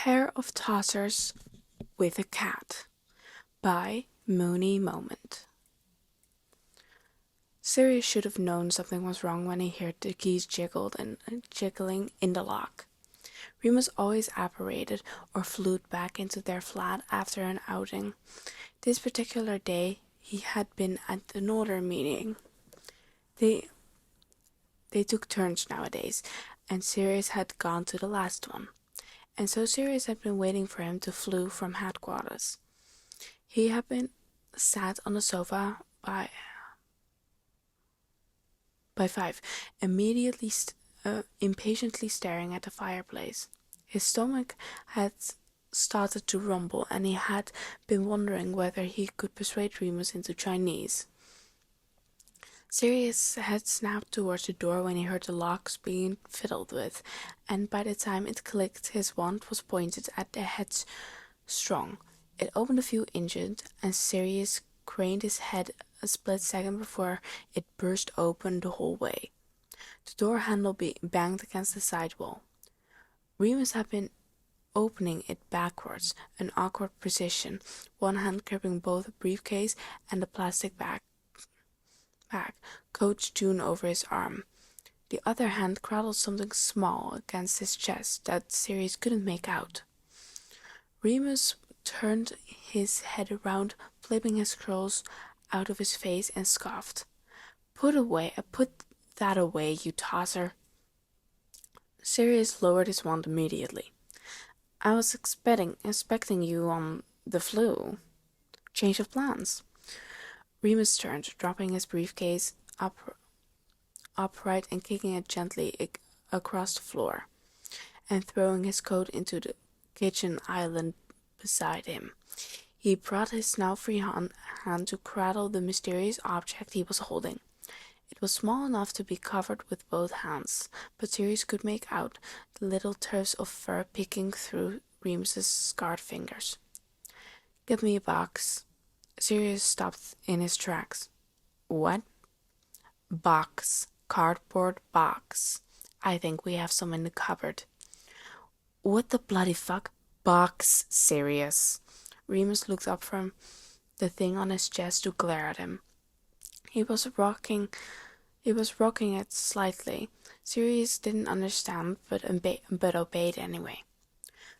Pair of Tossers with a Cat by moonymoment. Sirius should have known something was wrong when he heard the keys jiggling in the lock. Remus always apparated or flew back into their flat after an outing. This particular day he had been at another meeting. They took turns nowadays, and Sirius had gone to the last one. And so Sirius had been waiting for him to flew from headquarters. He had been sat on the sofa by 5, impatiently staring at the fireplace. His stomach had started to rumble, and he had been wondering whether he could persuade Remus into Chinese. Sirius had snapped towards the door when he heard the locks being fiddled with, and by the time it clicked, his wand was pointed at the headstrong. It opened a few inches, and Sirius craned his head a split second before it burst open the whole way. The door handle banged against the side wall. Remus had been opening it backwards, an awkward position, one hand gripping both a briefcase and the plastic bag, Coach June over his arm. The other hand cradled something small against his chest that Sirius couldn't make out. Remus turned his head around, flipping his curls out of his face, and scoffed. Put that away, you tosser." Sirius lowered his wand immediately. "I was expecting you on the flu. Change of plans." Remus turned, dropping his briefcase upright and kicking it gently across the floor, and throwing his coat into the kitchen island beside him. He brought his now-free hand to cradle the mysterious object he was holding. It was small enough to be covered with both hands, but Sirius could make out the little tufts of fur peeking through Remus's scarred fingers. "Give me a box." Sirius stopped in his tracks. "What?" "Box. Cardboard box. I think we have some in the cupboard." "What the bloody fuck?" "Box, Sirius." Remus looked up from the thing on his chest to glare at him. He was rocking it slightly. Sirius didn't understand, but obeyed anyway.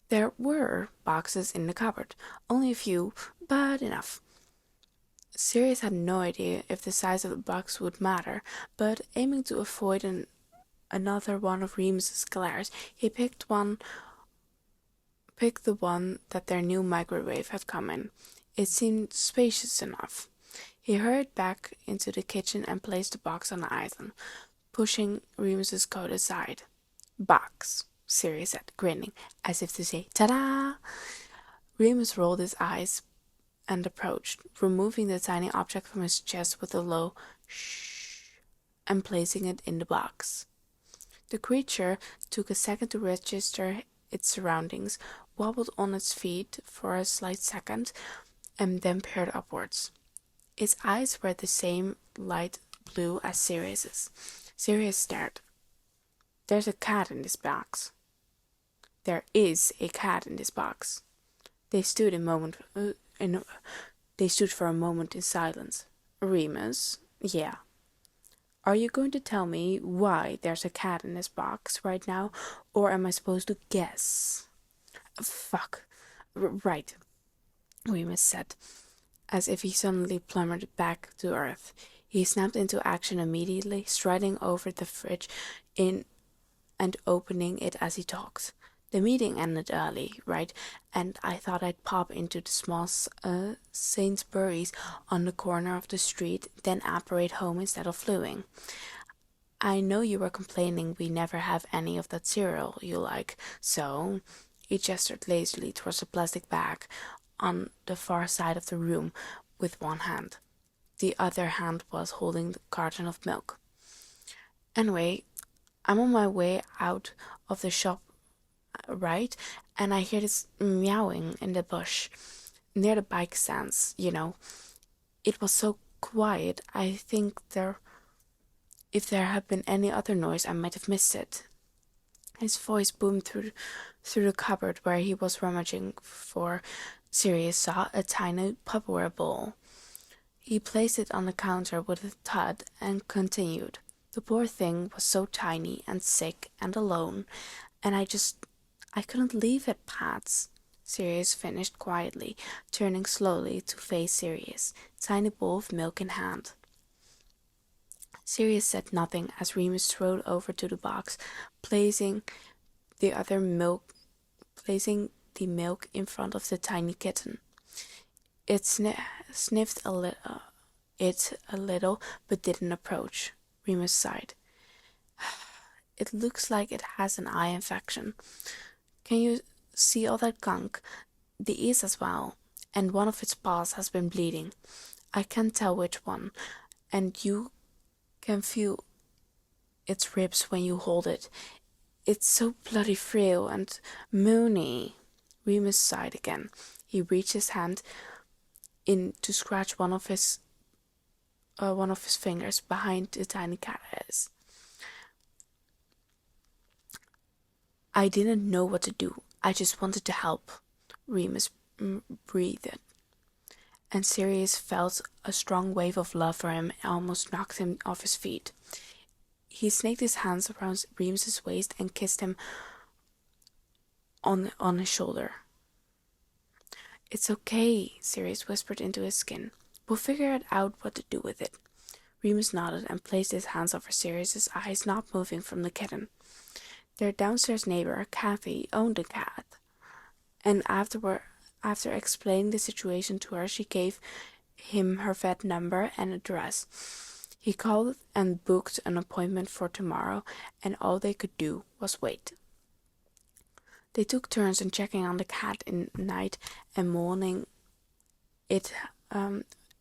There were boxes in the cupboard, only a few, but enough. Sirius had no idea if the size of the box would matter, but aiming to avoid another one of Remus's glares, he picked the one that their new microwave had come in. It seemed spacious enough. He hurried back into the kitchen and placed the box on the island, pushing Remus's coat aside. "Box," Sirius said, grinning, as if to say, "Ta-da!" Remus rolled his eyes and approached, removing the tiny object from his chest with a low shh and placing it in the box. The creature took a second to register its surroundings, wobbled on its feet for a slight second, and then peered upwards. Its eyes were the same light blue as Sirius's. Sirius stared. "There's a cat in this box." "There is a cat in this box." They stood for a moment in silence. "Remus?" "Yeah." "Are you going to tell me why there's a cat in this box right now, or am I supposed to guess?" "Fuck. Right," Remus said, as if he suddenly plummeted back to earth. He snapped into action immediately, striding over the fridge and opening it as he talked. "The meeting ended early, right? And I thought I'd pop into the small Sainsbury's on the corner of the street, then apparate home instead of fluing. I know you were complaining we never have any of that cereal you like, so..." He gestured lazily towards the plastic bag on the far side of the room with one hand. The other hand was holding the carton of milk. "Anyway, I'm on my way out of the shop, right? And I hear this meowing in the bush near the bike stands, you know. It was so quiet, I think if there had been any other noise, I might have missed it." His voice boomed through the cupboard where he was rummaging for. Sirius saw a tiny Tupperware bowl. He placed it on the counter with a thud and continued. The poor thing was so tiny and sick and alone, and I couldn't leave it, Pats. Sirius finished quietly, turning slowly to face Sirius, tiny bowl of milk in hand. Sirius said nothing as Remus strode over to the box, placing the milk in front of the tiny kitten. It sniffed a little, but didn't approach. Remus sighed. It looks like it has an eye infection. Can you see all that gunk? The ears as well, and one of its paws has been bleeding. I can't tell which one, and you can feel its ribs when you hold it. It's so bloody frail and moony. Remus sighed again. He reached his hand in to scratch one of his fingers behind the tiny cat ears. I didn't know what to do. I just wanted to help, Remus breathed. And Sirius felt a strong wave of love for him and almost knocked him off his feet. He snaked his hands around Remus's waist and kissed him on his shoulder. It's okay, Sirius whispered into his skin. We'll figure it out what to do with it. Remus nodded and placed his hands over Sirius's eyes, not moving from the kitten. Their downstairs neighbor, Kathy, owned a cat, and after explaining the situation to her, she gave him her vet number and address. He called and booked an appointment for tomorrow, and all they could do was wait. They took turns in checking on the cat in night and morning.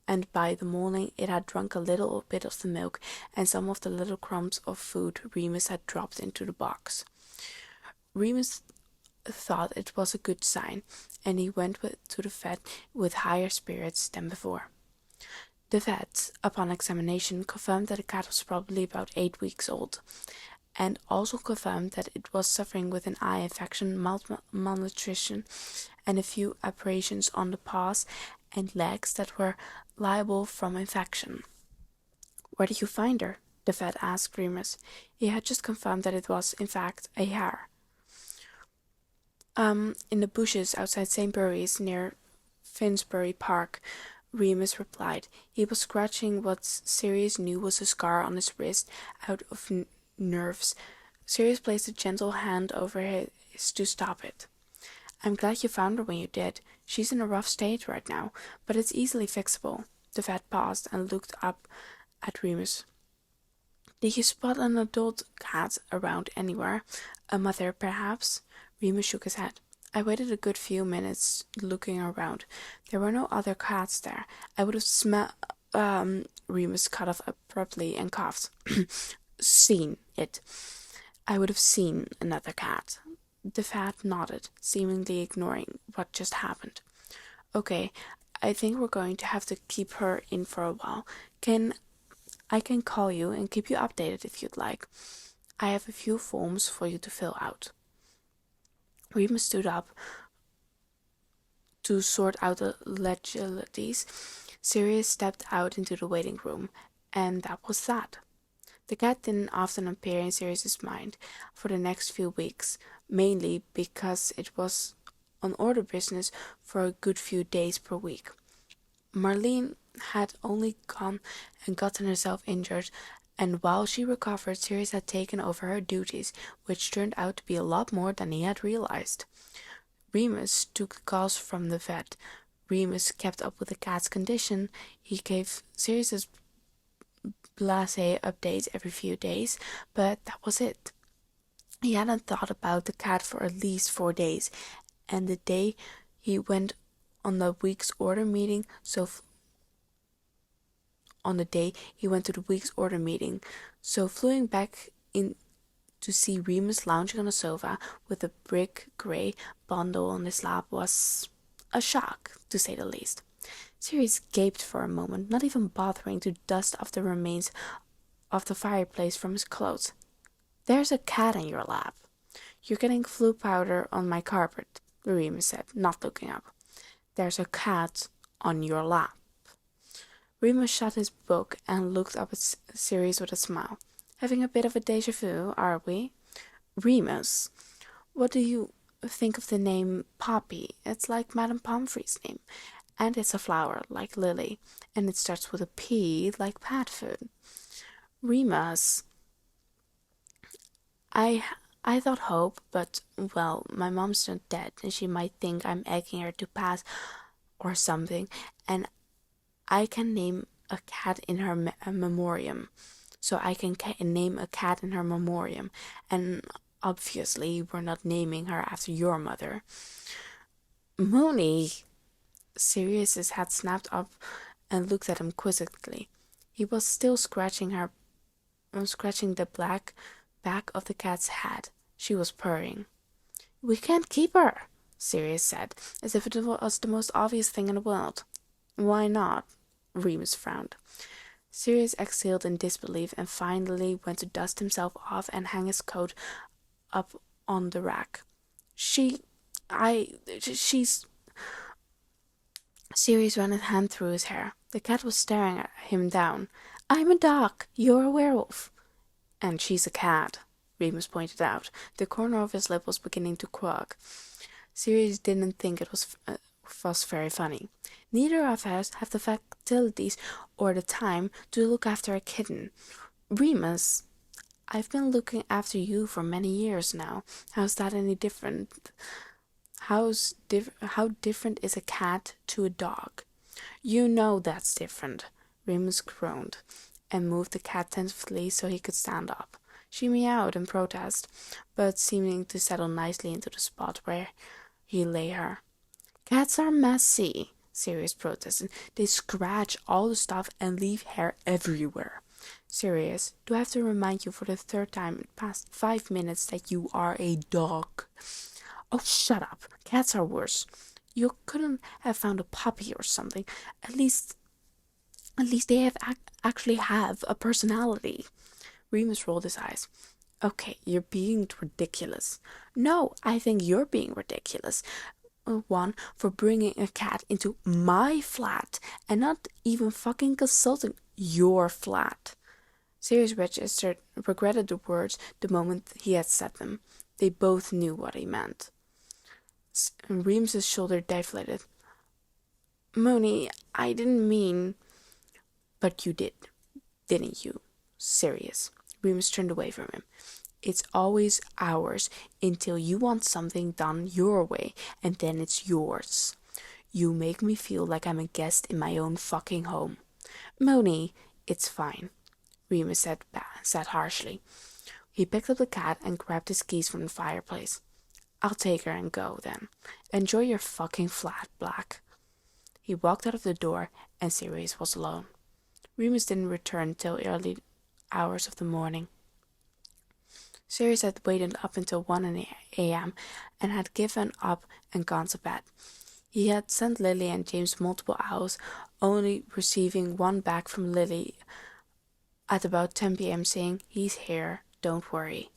And by the morning it had drunk a little bit of the milk and some of the little crumbs of food Remus had dropped into the box. Remus thought it was a good sign, and he went to the vet with higher spirits than before. The vet, upon examination, confirmed that the cat was probably about 8 weeks old, and also confirmed that it was suffering with an eye infection, malnutrition, and a few abrasions on the paws and legs that were liable from infection. Where did you find her? The vet asked Remus. He had just confirmed that it was, in fact, a hare. In the bushes outside St. Bury's near Finsbury Park, Remus replied. He was scratching what Sirius knew was a scar on his wrist out of nerves. Sirius placed a gentle hand over his to stop it. I'm glad you found her when you did. She's in a rough state right now, but it's easily fixable. The vet paused and looked up at Remus. Did you spot an adult cat around anywhere? A mother, perhaps? Remus shook his head. I waited a good few minutes looking around. There were no other cats there. I would have Remus cut off abruptly and coughed. Seen it. I would have seen another cat. The vet nodded, seemingly ignoring what just happened. Okay, I think we're going to have to keep her in for a while. I can call you and keep you updated if you'd like. I have a few forms for you to fill out. Remus stood up to sort out the legalities. Sirius stepped out into the waiting room, and that was that. The cat didn't often appear in Sirius's mind for the next few weeks, mainly because it was on order business for a good few days per week. Marlene had only gone and gotten herself injured, and while she recovered, Sirius had taken over her duties, which turned out to be a lot more than he had realized. Remus took calls from the vet. Remus kept up with the cat's condition. He gave Sirius's blasé updates every few days, but that was it. He hadn't thought about the cat for at least 4 days, and the day he went on the week's order meeting, so flew back in to see Remus lounging on a sofa with a brick grey bundle on his lap was a shock, to say the least. Sirius gaped for a moment, not even bothering to dust off the remains of the fireplace from his clothes. There's a cat in your lap. You're getting flu powder on my carpet, Remus said, not looking up. There's a cat on your lap. Remus shut his book and looked up at Sirius with a smile. Having a bit of a déjà vu, are we? Remus, what do you think of the name Poppy? It's like Madame Pomfrey's name. And it's a flower, like lily. And it starts with a P, like pet food. Remus, I thought hope, but, well, my mom's not dead, and she might think I'm egging her to pass or something, and I can name a cat in her memoriam. So I can name a cat in her memoriam, and obviously we're not naming her after your mother. Moony! Sirius's head snapped up and looked at him quizzically. He was still scratching the black back of the cat's head. She was purring. We can't keep her, Sirius said, as if it was the most obvious thing in the world. Why not? Remus frowned. Sirius exhaled in disbelief and finally went to dust himself off and hang his coat up on the rack. She's... Sirius ran his hand through his hair. The cat was staring at him down. I'm a dog. You're a werewolf. And she's a cat, Remus pointed out. The corner of his lip was beginning to quirk. Sirius didn't think it was very funny. Neither of us have the facilities or the time to look after a kitten. Remus, I've been looking after you for many years now. How's that any different? How different is a cat to a dog? You know that's different, Remus groaned, and moved the cat tentatively so he could stand up. She meowed in protest, but seeming to settle nicely into the spot where he lay her. Cats are messy, Sirius protested. They scratch all the stuff and leave hair everywhere. Sirius, do I have to remind you for the third time in the past 5 minutes that you are a dog? Oh, shut up. Cats are worse. You couldn't have found a puppy or something. At least they have actually have a personality. Remus rolled his eyes. Okay, you're being ridiculous. No, I think you're being ridiculous. One, for bringing a cat into my flat and not even fucking consulting your flat. Sirius regretted the words the moment he had said them. They both knew what he meant. Remus's shoulder deflated. Moony, I didn't mean... But you did, didn't you? Sirius. Remus turned away from him. It's always ours until you want something done your way, and then it's yours. You make me feel like I'm a guest in my own fucking home. Moony, it's fine, Remus said harshly. He picked up the cat and grabbed his keys from the fireplace. I'll take her and go, then. Enjoy your fucking flat, Black. He walked out of the door, and Sirius was alone. Remus didn't return till early hours of the morning. Sirius had waited up until 1 a.m. and had given up and gone to bed. He had sent Lily and James multiple hours, only receiving one back from Lily at about 10 p.m. saying, He's here, don't worry.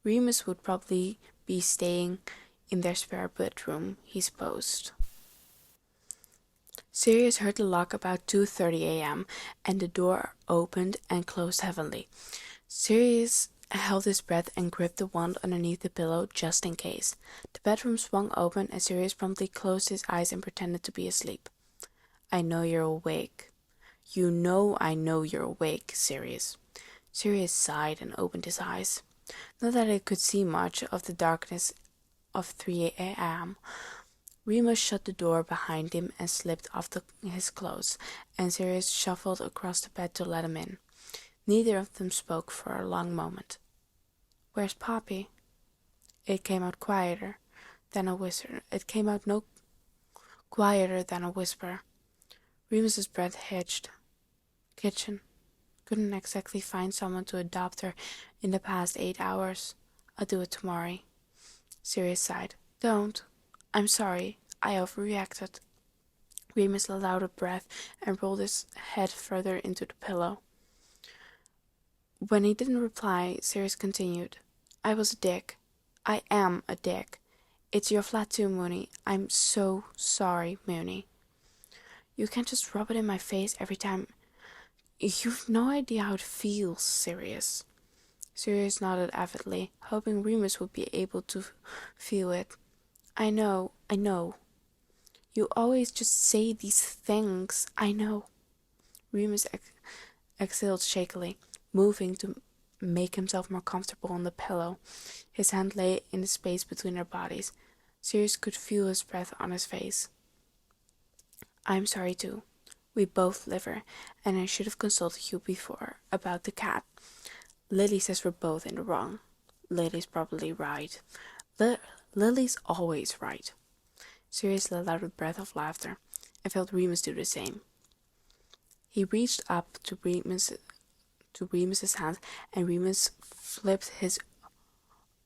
Remus would probably be staying in their spare bedroom, he supposed. Sirius heard the lock about 2:30 a.m. and the door opened and closed heavily. Sirius held his breath and gripped the wand underneath the pillow just in case. The bedroom swung open and Sirius promptly closed his eyes and pretended to be asleep. I know you're awake. You know I know you're awake, Sirius. Sirius sighed and opened his eyes. Not that he could see much of the darkness of 3 a.m. Remus shut the door behind him and slipped off his clothes, and Sirius shuffled across the bed to let him in. Neither of them spoke for a long moment. Where's Poppy? It came out quieter than a whisper. Quieter than a whisper. Remus's breath hitched. Kitchen. Couldn't exactly find someone to adopt her in the past 8 hours. I'll do it tomorrow. Sirius sighed. Don't. I'm sorry. I overreacted. Remus let out a breath and rolled his head further into the pillow. When he didn't reply, Sirius continued. I was a dick. I am a dick. It's your flat too, Moony. I'm so sorry, Moony. You can't just rub it in my face every time. You've no idea how it feels, Sirius. Sirius nodded avidly, hoping Remus would be able to feel it. I know. You always just say these things. I know. Remus exhaled shakily, moving to make himself more comfortable on the pillow. His hand lay in the space between their bodies. Sirius could feel his breath on his face. I'm sorry too. We both live her, and I should have consulted you before about the cat. Lily says we're both in the wrong. Lily's probably right. Lily's always right. Sirius let out a breath of laughter and felt Remus do the same. He reached up to Remus's hand, and Remus flipped his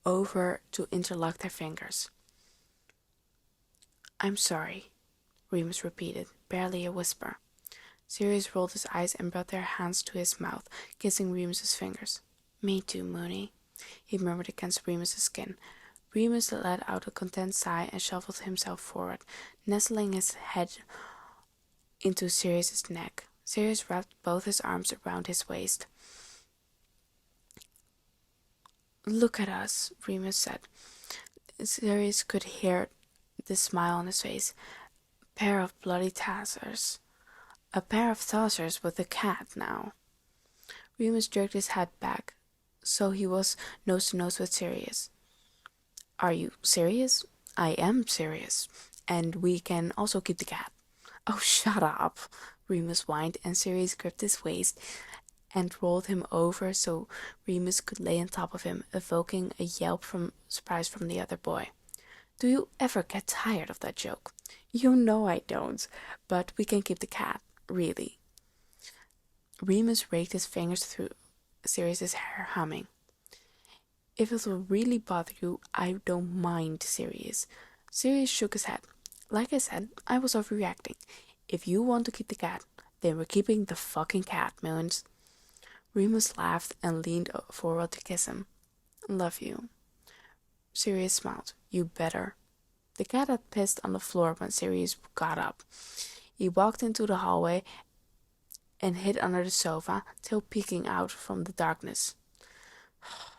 over to interlock their fingers. I'm sorry, Remus repeated, barely a whisper. Sirius rolled his eyes and brought their hands to his mouth, kissing Remus's fingers. Me too, Moony, he murmured against Remus's skin. Remus let out a content sigh and shuffled himself forward, nestling his head into Sirius's neck. Sirius wrapped both his arms around his waist. Look at us, Remus said. Sirius could hear the smile on his face. A pair of tossers with a cat now. Remus jerked his head back, so he was nose to nose with Sirius. Are you serious? I am serious, and we can also keep the cat. Oh, shut up, Remus whined, and Sirius gripped his waist and rolled him over so Remus could lay on top of him, evoking a yelp from surprise from the other boy. Do you ever get tired of that joke? You know I don't, but we can keep the cat, really. Remus raked his fingers through Sirius's hair, humming. If it will really bother you, I don't mind, Sirius. Sirius shook his head. Like I said, I was overreacting. If you want to keep the cat, then we're keeping the fucking cat, Moons. Remus laughed and leaned forward to kiss him. Love you. Sirius smiled. You better. The cat had pissed on the floor when Sirius got up. He walked into the hallway and hid under the sofa, tail peeking out from the darkness.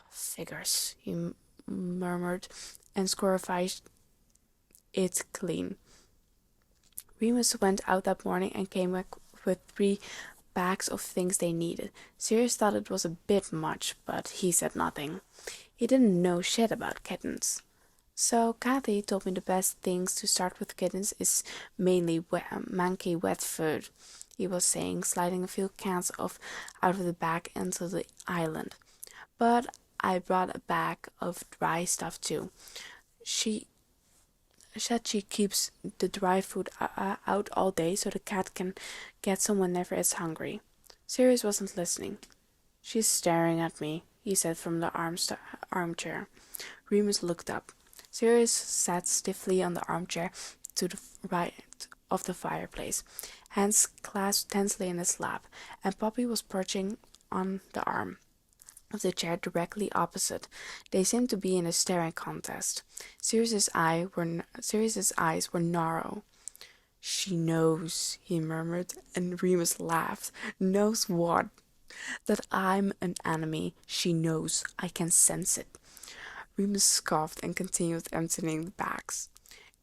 Figures, he murmured, and scorified it clean. Remus went out that morning and came back with 3 bags of things they needed. Sirius thought it was a bit much, but he said nothing. He didn't know shit about kittens. So Kathy told me the best things to start with kittens is mainly manky wet food, he was saying, sliding a few cans out of the bag into the island. But I brought a bag of dry stuff too. She said she keeps the dry food out all day so the cat can get some whenever it's hungry. Sirius wasn't listening. She's staring at me, he said from the armchair. Remus looked up. Sirius sat stiffly on the armchair to the right of the fireplace, hands clasped tensely in his lap, and Poppy was perching on the arm of the chair directly opposite. They seemed to be in a staring contest. Sirius's eyes were narrow. She knows, he murmured, and Remus laughed. Knows what? That I'm an enemy. She knows. I can sense it. Remus scoffed and continued emptying the bags.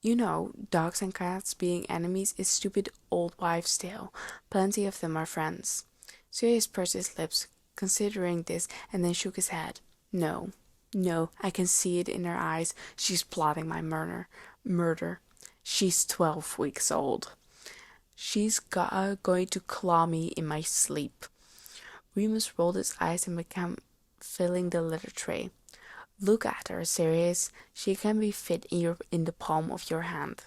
You know, dogs and cats being enemies is stupid old wives' tale. Plenty of them are friends. Sirius pursed his lips, considering this, and then shook his head. No, I can see it in her eyes. She's plotting my murder. She's 12 weeks old. She's going to claw me in my sleep. Remus rolled his eyes and began filling the litter tray. Look at her, Sirius. She can be fit in the palm of your hand.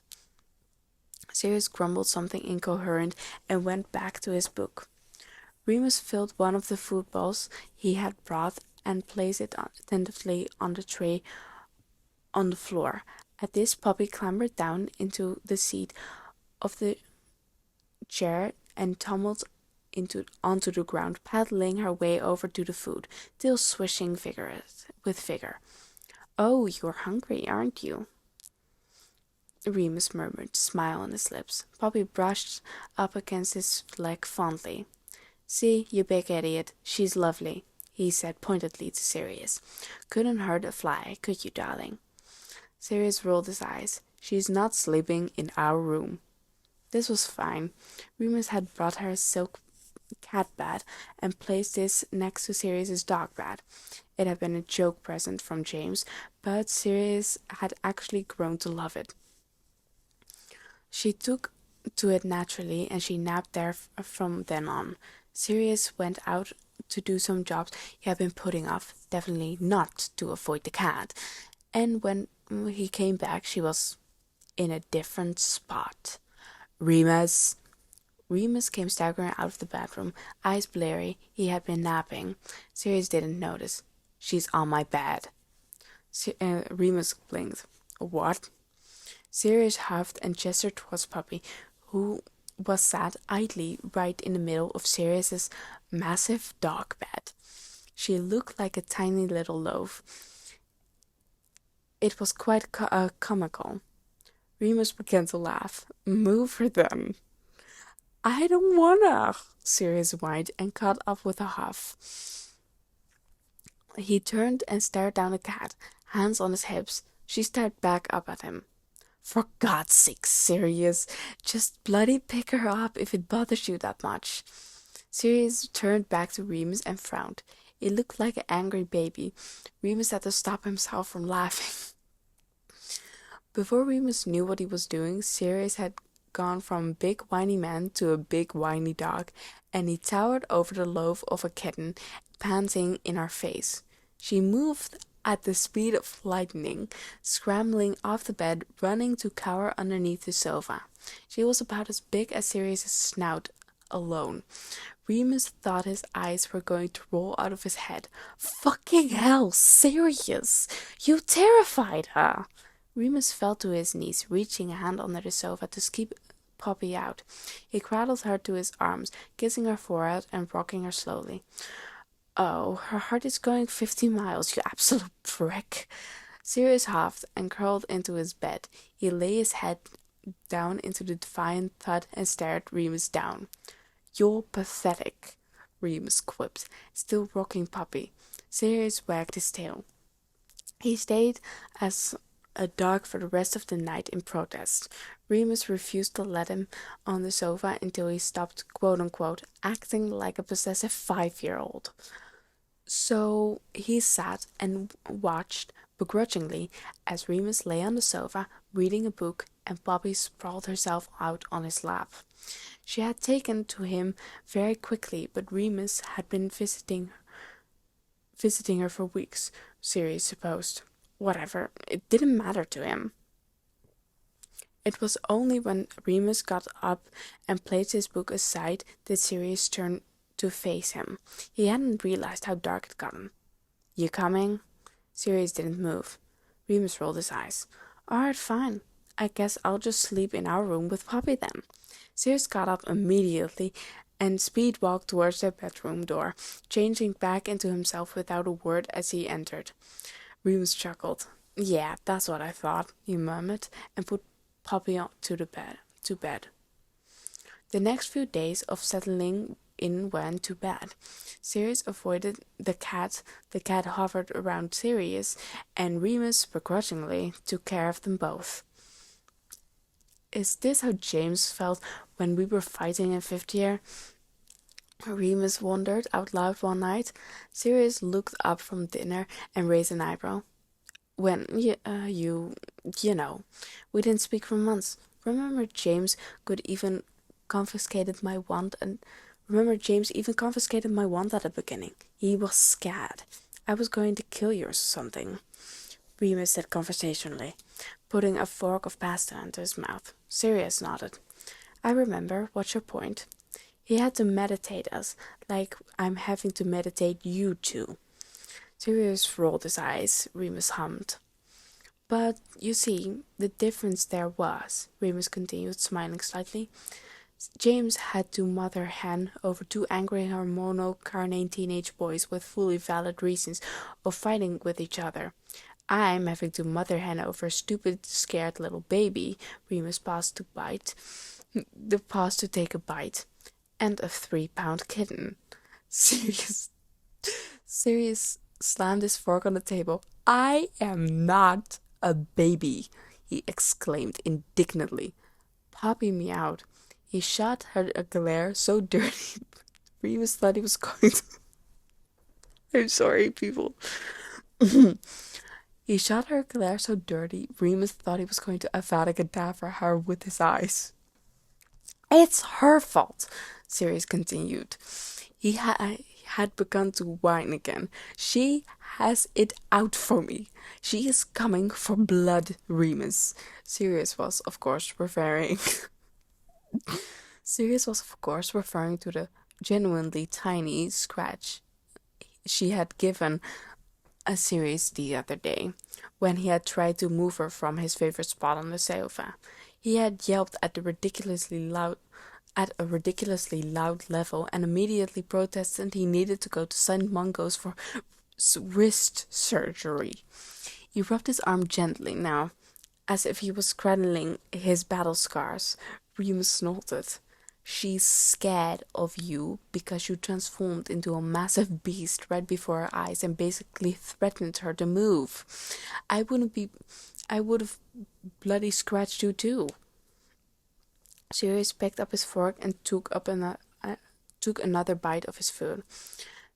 Sirius grumbled something incoherent and went back to his book. Remus filled one of the food balls he had brought and placed it attentively on the tray on the floor. At this, Poppy clambered down into the seat of the chair and tumbled onto the ground, paddling her way over to the food, tail swishing with vigor. Oh, you're hungry, aren't you? Remus murmured, smile on his lips. Poppy brushed up against his leg fondly. See, you big idiot, she's lovely, he said pointedly to Sirius. Couldn't hurt a fly, could you, darling? Sirius rolled his eyes. She's not sleeping in our room. This was fine. Remus had brought her a silk cat bed and placed this next to Sirius's dog bed. It had been a joke present from James, but Sirius had actually grown to love it. She took to it naturally, and she napped there from then on. Sirius went out to do some jobs he had been putting off, definitely not to avoid the cat. And when he came back, she was in a different spot. Remus! Remus came staggering out of the bedroom, eyes bleary. He had been napping. Sirius didn't notice. She's on my bed. Remus blinked. What? Sirius huffed and gestured towards Puppy, who was sat idly right in the middle of Sirius's massive dog bed. She looked like a tiny little loaf. It was quite comical. Remus began to laugh. Move her then. I don't wanna, Sirius whined and caught up with a huff. He turned and stared down the cat, hands on his hips. She stared back up at him. For God's sake, Sirius, just bloody pick her up if it bothers you that much. Sirius turned back to Remus and frowned. He looked like an angry baby. Remus had to stop himself from laughing. Before Remus knew what he was doing, Sirius had gone from a big whiny man to a big whiny dog, and he towered over the loaf of a kitten, panting in our face. She moved at the speed of lightning, scrambling off the bed, running to cower underneath the sofa. She was about as big as Sirius's snout alone. Remus thought his eyes were going to roll out of his head. Fucking hell, Sirius! You terrified her! Remus fell to his knees, reaching a hand under the sofa to keep Poppy out. He cradled her to his arms, kissing her forehead and rocking her slowly. Oh, her heart is going 50 miles, you absolute prick. Sirius huffed and curled into his bed. He lay his head down into the defiant thud and stared Remus down. You're pathetic, Remus quipped, still rocking Poppy. Sirius wagged his tail. He stayed as a dog for the rest of the night in protest. Remus refused to let him on the sofa until he stopped, quote-unquote, acting like a possessive 5-year-old. So he sat and watched begrudgingly as Remus lay on the sofa reading a book and Poppy sprawled herself out on his lap. She had taken to him very quickly, but Remus had been visiting her for weeks, Sirius supposed. Whatever, it didn't matter to him. It was only when Remus got up and placed his book aside that Sirius turned to face him. He hadn't realized how dark it gotten. You coming? Sirius didn't move. Remus rolled his eyes. Alright, fine. I guess I'll just sleep in our room with Poppy then. Sirius got up immediately and speed walked towards their bedroom door, changing back into himself without a word as he entered. Remus chuckled. Yeah, that's what I thought, he murmured, and put Poppy to bed. The next few days of settling in went to bed. Sirius avoided the cat. The cat hovered around Sirius, and Remus begrudgingly took care of them both. Is this how James felt when we were fighting in 5th year? Remus wondered out loud one night. Sirius looked up from dinner and raised an eyebrow. When you know, we didn't speak for months. Remember James even confiscated my wand at the beginning. He was scared. I was going to kill you or something, Remus said conversationally, putting a fork of pasta into his mouth. Sirius nodded. I remember. What's your point? He had to meditate us, like I'm having to meditate you two. Sirius rolled his eyes. Remus hummed. But, you see, the difference there was, Remus continued, smiling slightly. James had to mother hen over 2 angry hormonal carnate teenage boys with fully valid reasons of fighting with each other. I'm having to mother hen over a stupid, scared little baby. Remus paused to take a bite. And a 3-pound kitten. Sirius slammed his fork on the table. I am not a baby, he exclaimed indignantly. Poppy meowed. He shot her a glare so dirty Remus thought he was going to. I'm sorry, people. He shot her a glare so dirty Remus thought he was going to Avada Kedavra her with his eyes. It's her fault, Sirius continued. He had begun to whine again. She has it out for me. She is coming for blood, Remus. Sirius was, of course, referring to the genuinely tiny scratch she had given a Sirius the other day, when he had tried to move her from his favorite spot on the sofa. He had yelped at a ridiculously loud level and immediately protested he needed to go to St. Mungo's for wrist surgery. He rubbed his arm gently now, as if he was cradling his battle scars. Remus snorted. She's scared of you because you transformed into a massive beast right before her eyes and basically threatened her to move. I would have bloody scratched you too. Sirius picked up his fork and took another bite of his food.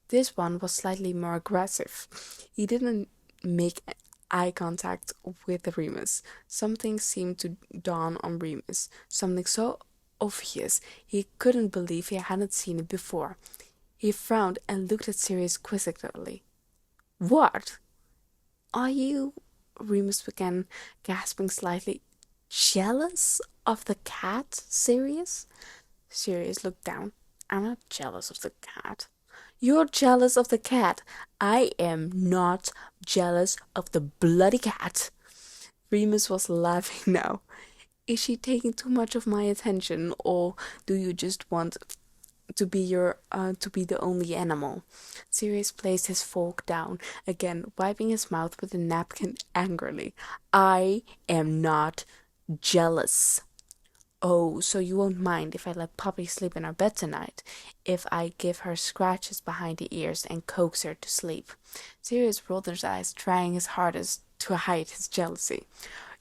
This one was slightly more aggressive. He didn't make eye contact with Remus. Something seemed to dawn on Remus, something so obvious he couldn't believe he hadn't seen it before. He frowned and looked at Sirius quizzically. What? Are you, Remus began, gasping slightly, jealous of the cat, Sirius? Sirius looked down. I'm not jealous of the cat. You're jealous of the cat. I am not jealous of the bloody cat. Remus was laughing now. Is she taking too much of my attention, or do you just want to be the only animal? Sirius placed his fork down again, wiping his mouth with a napkin angrily. I am not jealous. Oh, so you won't mind if I let Poppy sleep in our bed tonight, if I give her scratches behind the ears and coax her to sleep? Sirius rolled his eyes, trying his hardest to hide his jealousy.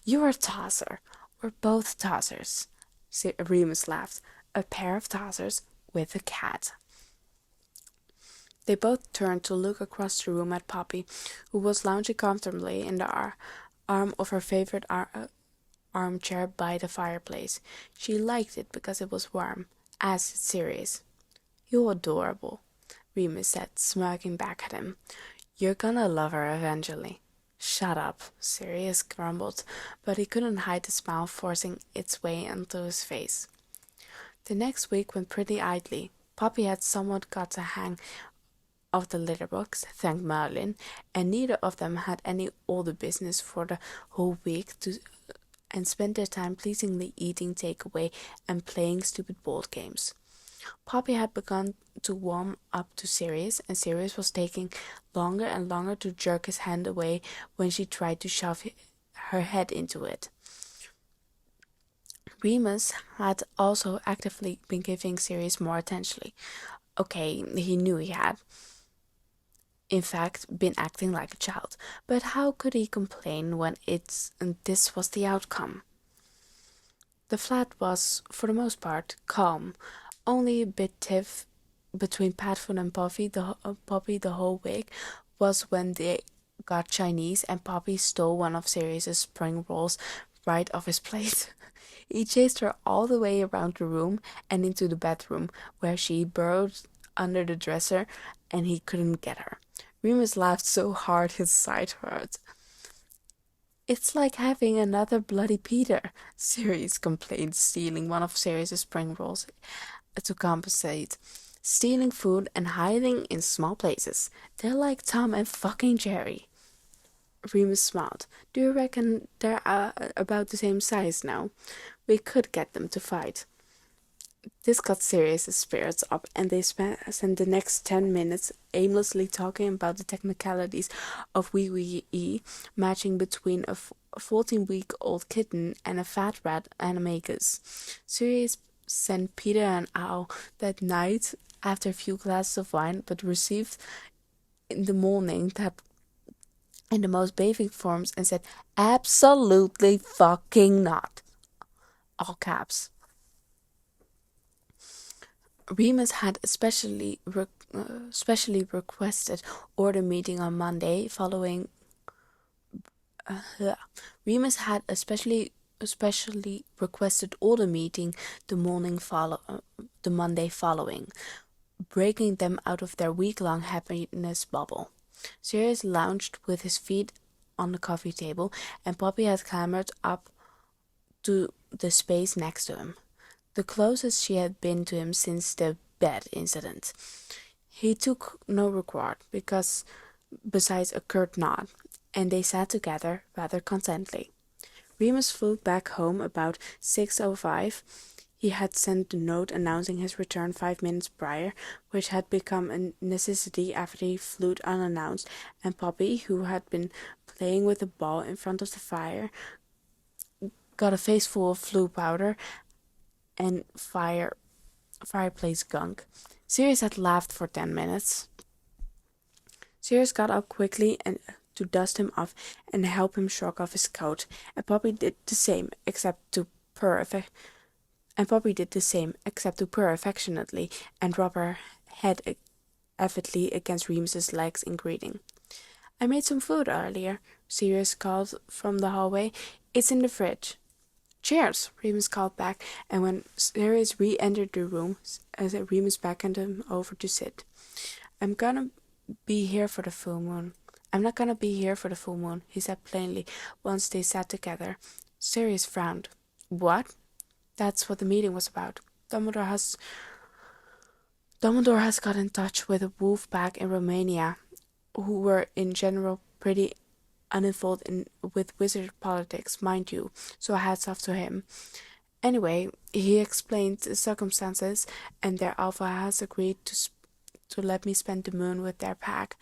You're a tosser. We're both tossers. Remus laughed. A pair of tossers with a cat. They both turned to look across the room at Poppy, who was lounging comfortably in the arm of her favorite armchair by the fireplace. She liked it because it was warm, as did Sirius. You're adorable, Remus said, smirking back at him. You're gonna love her eventually. Shut up, Sirius grumbled, but he couldn't hide the smile forcing its way into his face. The next week went pretty idly. Poppy had somewhat got the hang of the litter box, thank Merlin, and neither of them had any older business for the whole week and spent their time pleasingly eating takeaway and playing stupid board games. Poppy had begun to warm up to Sirius, and Sirius was taking longer and longer to jerk his hand away when she tried to shove her head into it. Remus had also actively been giving Sirius more attention. Okay, he knew he had, in fact, been acting like a child, but how could he complain when this was the outcome? The flat was, for the most part, calm, only a bit tiff between Padfoot and Poppy the whole week was when they got Chinese and Poppy stole one of Sirius's spring rolls right off his plate. He chased her all the way around the room and into the bedroom, where she burrowed under the dresser and he couldn't get her. Remus laughed so hard his side hurt. It's like having another bloody Peter, Sirius complained, stealing one of Sirius's spring rolls to compensate. Stealing food and hiding in small places. They're like Tom and fucking Jerry. Remus smiled. Do you reckon they're about the same size now? We could get them to fight. This got Sirius's spirits up, and they spent the next 10 minutes aimlessly talking about the technicalities of wee wee e matching between a 14-week-old kitten and a fat rat animagus. Sirius sent Peter an owl that night after a few glasses of wine, but received in the morning that in the most bathing forms and said, "Absolutely fucking not." All caps. Remus had specially requested order meeting on Monday following. Remus had especially requested order meeting the Monday following, breaking them out of their week-long happiness bubble. Sirius lounged with his feet on the coffee table, and Poppy had clambered up to the space next to him, the closest she had been to him since the bed incident. He took no regard, besides a curt nod, and they sat together rather contentedly. Remus flew back home about 6:05. He had sent a note announcing his return 5 minutes prior, which had become a necessity after he flew unannounced, and Poppy, who had been playing with a ball in front of the fire, got a face full of flue powder and fireplace gunk. Sirius had laughed for 10 minutes. Sirius got up quickly and to dust him off and help him shrug off his coat, and Poppy did the same, except to purr affectionately and rub her head avidly against Remus's legs in greeting. "I made some food earlier," Sirius called from the hallway. "It's in the fridge." "Cheers," Remus called back, and when Sirius re-entered the room, Remus beckoned him over to sit. I'm not gonna be here for the full moon, he said plainly once they sat together. Sirius frowned. "What?" "That's what the meeting was about. Dumbledore has got in touch with a wolf pack in Romania, who were in general pretty uninvolved with wizard politics, mind you, so hats off to him. Anyway, he explained the circumstances, and their alpha has agreed to let me spend the moon with their pack,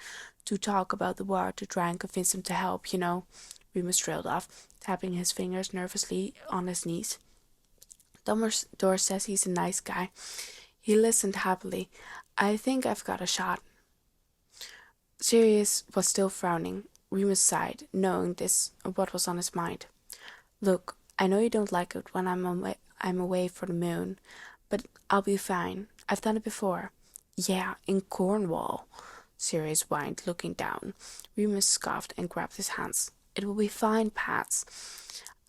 to talk about the war, to try and convince them to help, you know," Remus trailed off, tapping his fingers nervously on his knees. "Dumbledore says he's a nice guy." He listened happily. "I think I've got a shot." Sirius was still frowning. Remus sighed, knowing what was on his mind. "Look, I know you don't like it when I'm away for the moon, but I'll be fine. I've done it before." "Yeah, in Cornwall," Sirius whined, looking down. Remus scoffed and grabbed his hands. "It will be fine, Pats.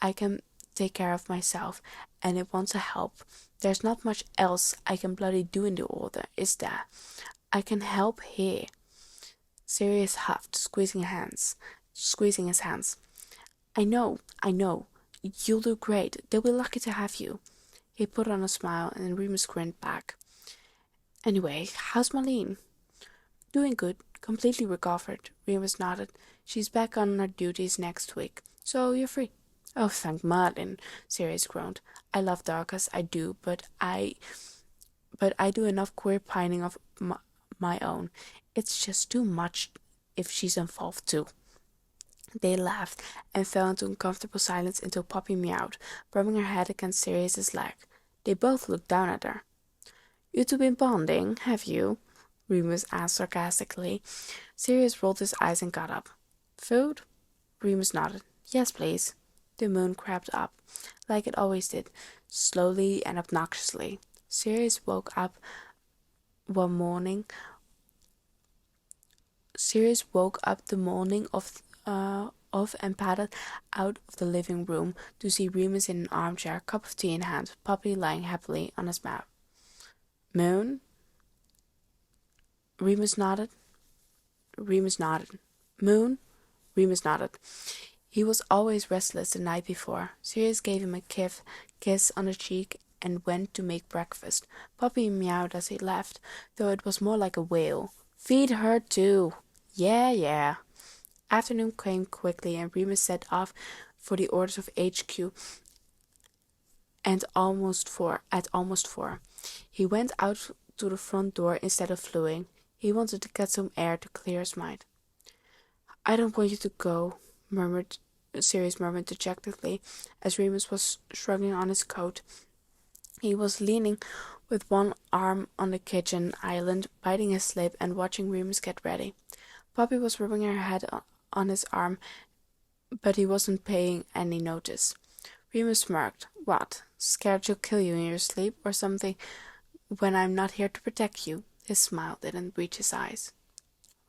I can take care of myself, and it wants a help. There's not much else I can bloody do in the order, is there? I can help here." Sirius huffed, squeezing his hands. I know. You'll do great. They'll be lucky to have you." He put on a smile, and Remus grinned back. "Anyway, how's Marlene?" "Doing good. Completely recovered," Remus nodded. "She's back on her duties next week, so you're free." "Oh, thank Merlin," Sirius groaned. "I love Dorcas, I do, but I do enough queer pining of my own. It's just too much if she's involved too." They laughed and fell into uncomfortable silence until Poppy meowed, rubbing her head against Sirius's leg. They both looked down at her. "You two been bonding, have you?" Remus asked sarcastically. Sirius rolled his eyes and got up. "Food?" Remus nodded. "Yes, please." The moon crept up, like it always did, slowly and obnoxiously. Sirius woke up the morning of and padded out of the living room to see Remus in an armchair, cup of tea in hand, Poppy lying happily on his map. "Moon?" Remus nodded. "Moon?" Remus nodded. He was always restless the night before. Sirius gave him a kiss on the cheek and went to make breakfast. Poppy meowed as he left, though it was more like a wail. "Feed her too." Yeah. Afternoon came quickly, and Remus set off for the orders of HQ at almost 4. He went out to the front door instead of fleeing. He wanted to get some air to clear his mind. "I don't want you to go," Sirius murmured dejectedly, as Remus was shrugging on his coat. He was leaning with one arm on the kitchen island, biting his lip and watching Remus get ready. Poppy was rubbing her head on his arm, but he wasn't paying any notice. Remus smirked. "What, scared she'll kill you in your sleep or something when I'm not here to protect you?" His smile didn't reach his eyes.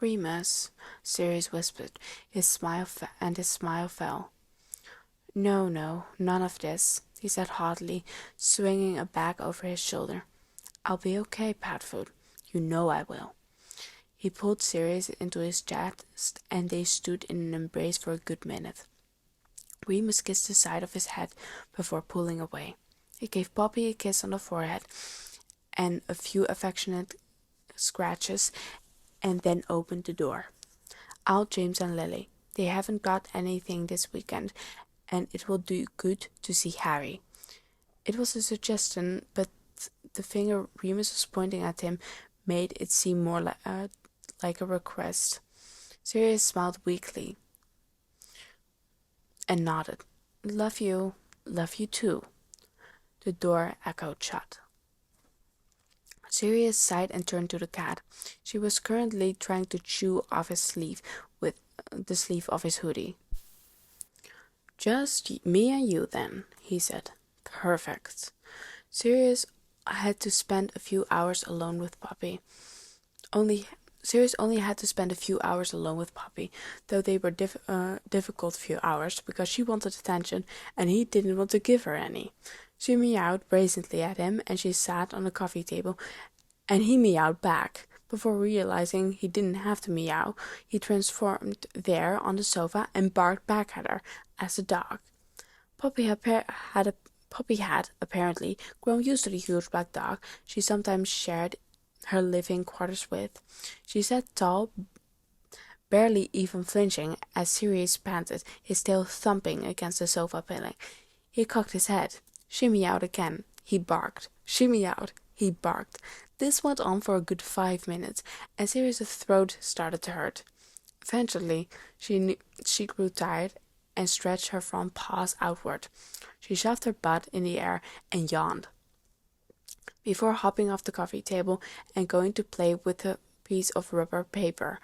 "Remus," Sirius whispered, his smile fell. No, none of this," he said haughtily, swinging a bag over his shoulder. "I'll be okay, Padfoot. You know I will." He pulled Sirius into his chest, and they stood in an embrace for a good minute. Remus kissed the side of his head before pulling away. He gave Poppy a kiss on the forehead and a few affectionate scratches, and then opened the door. "Al, James, and Lily. They haven't got anything this weekend, and it will do good to see Harry." It was a suggestion, but the finger Remus was pointing at him made it seem more like a request. Sirius smiled weakly and nodded. Love you too." The door echoed shut. Sirius sighed and turned to the cat. She was currently trying to chew off his sleeve with the sleeve of his hoodie. "Just me and you, then," he said. "Perfect." Sirius had to spend a few hours alone with Poppy. Sirius only had to spend a few hours alone with Poppy, though they were difficult few hours, because she wanted attention and he didn't want to give her any. She meowed brazenly at him, and she sat on the coffee table, and he meowed back. Before realizing he didn't have to meow, he transformed there on the sofa and barked back at her as a dog. Poppy had apparently grown used to the huge black dog she sometimes shared her living quarters with. She sat tall, barely even flinching, as Sirius panted, his tail thumping against the sofa pillow. He cocked his head. She meowed again. He barked. She meowed. He barked. This went on for a good 5 minutes, and Sirius's throat started to hurt. Eventually, she grew tired and stretched her front paws outward. She shoved her butt in the air and yawned, before hopping off the coffee table and going to play with a piece of rubber paper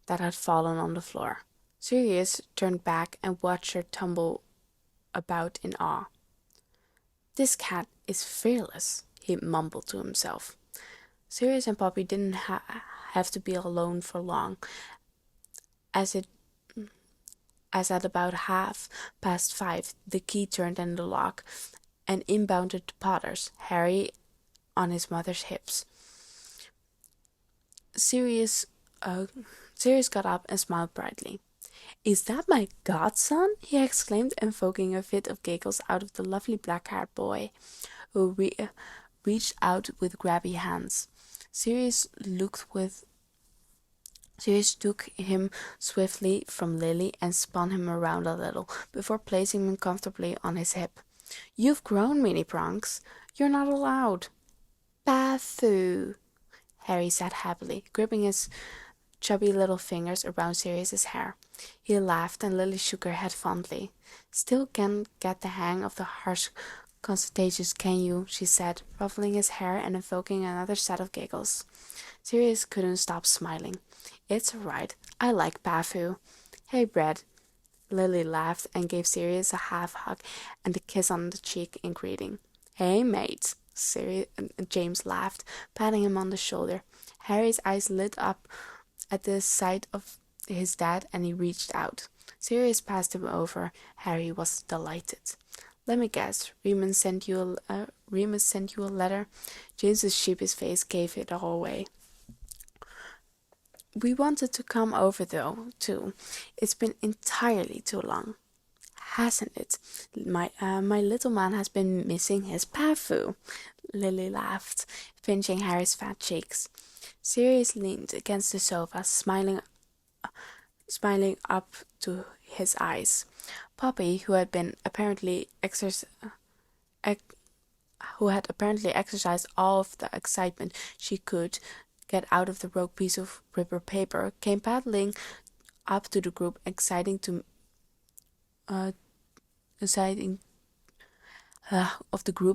that had fallen on the floor. Sirius turned back and watched her tumble about in awe. "This cat is fearless," he mumbled to himself. Sirius and Poppy didn't have to be alone for long, as at about 5:30 the key turned in the lock, and in bounded the Potters, Harry on his mother's hips. Sirius got up and smiled brightly. "Is that my godson?" he exclaimed, invoking a fit of giggles out of the lovely black-haired boy, who reached out with grabby hands. Sirius took him swiftly from Lily and spun him around a little, before placing him comfortably on his hip. "You've grown, Mini Pronks. You're not allowed." "Bafoo," Harry said happily, gripping his chubby little fingers around Sirius's hair. He laughed, and Lily shook her head fondly. "Still can't get the hang of the harsh consultations, can you?" she said, ruffling his hair and invoking another set of giggles. Sirius couldn't stop smiling. "It's all right. I like Bafoo." "Hey, Brad." Lily laughed and gave Sirius a half hug and a kiss on the cheek in greeting. "Hey, mate." James laughed, patting him on the shoulder. Harry's eyes lit up at the sight of his dad, and he reached out. Sirius passed him over. Harry was delighted. "Let me guess, Remus sent you a letter?" James's sheepish face gave it all away. "We wanted to come over, though, too. It's been entirely too long." "Hasn't it? My little man has been missing his Pafoo." Lily laughed, pinching Harry's fat cheeks. Sirius leaned against the sofa, smiling up to his eyes. Poppy, who had been apparently who had apparently exercised all of the excitement she could get out of the rogue piece of paper, came paddling up to the group, exciting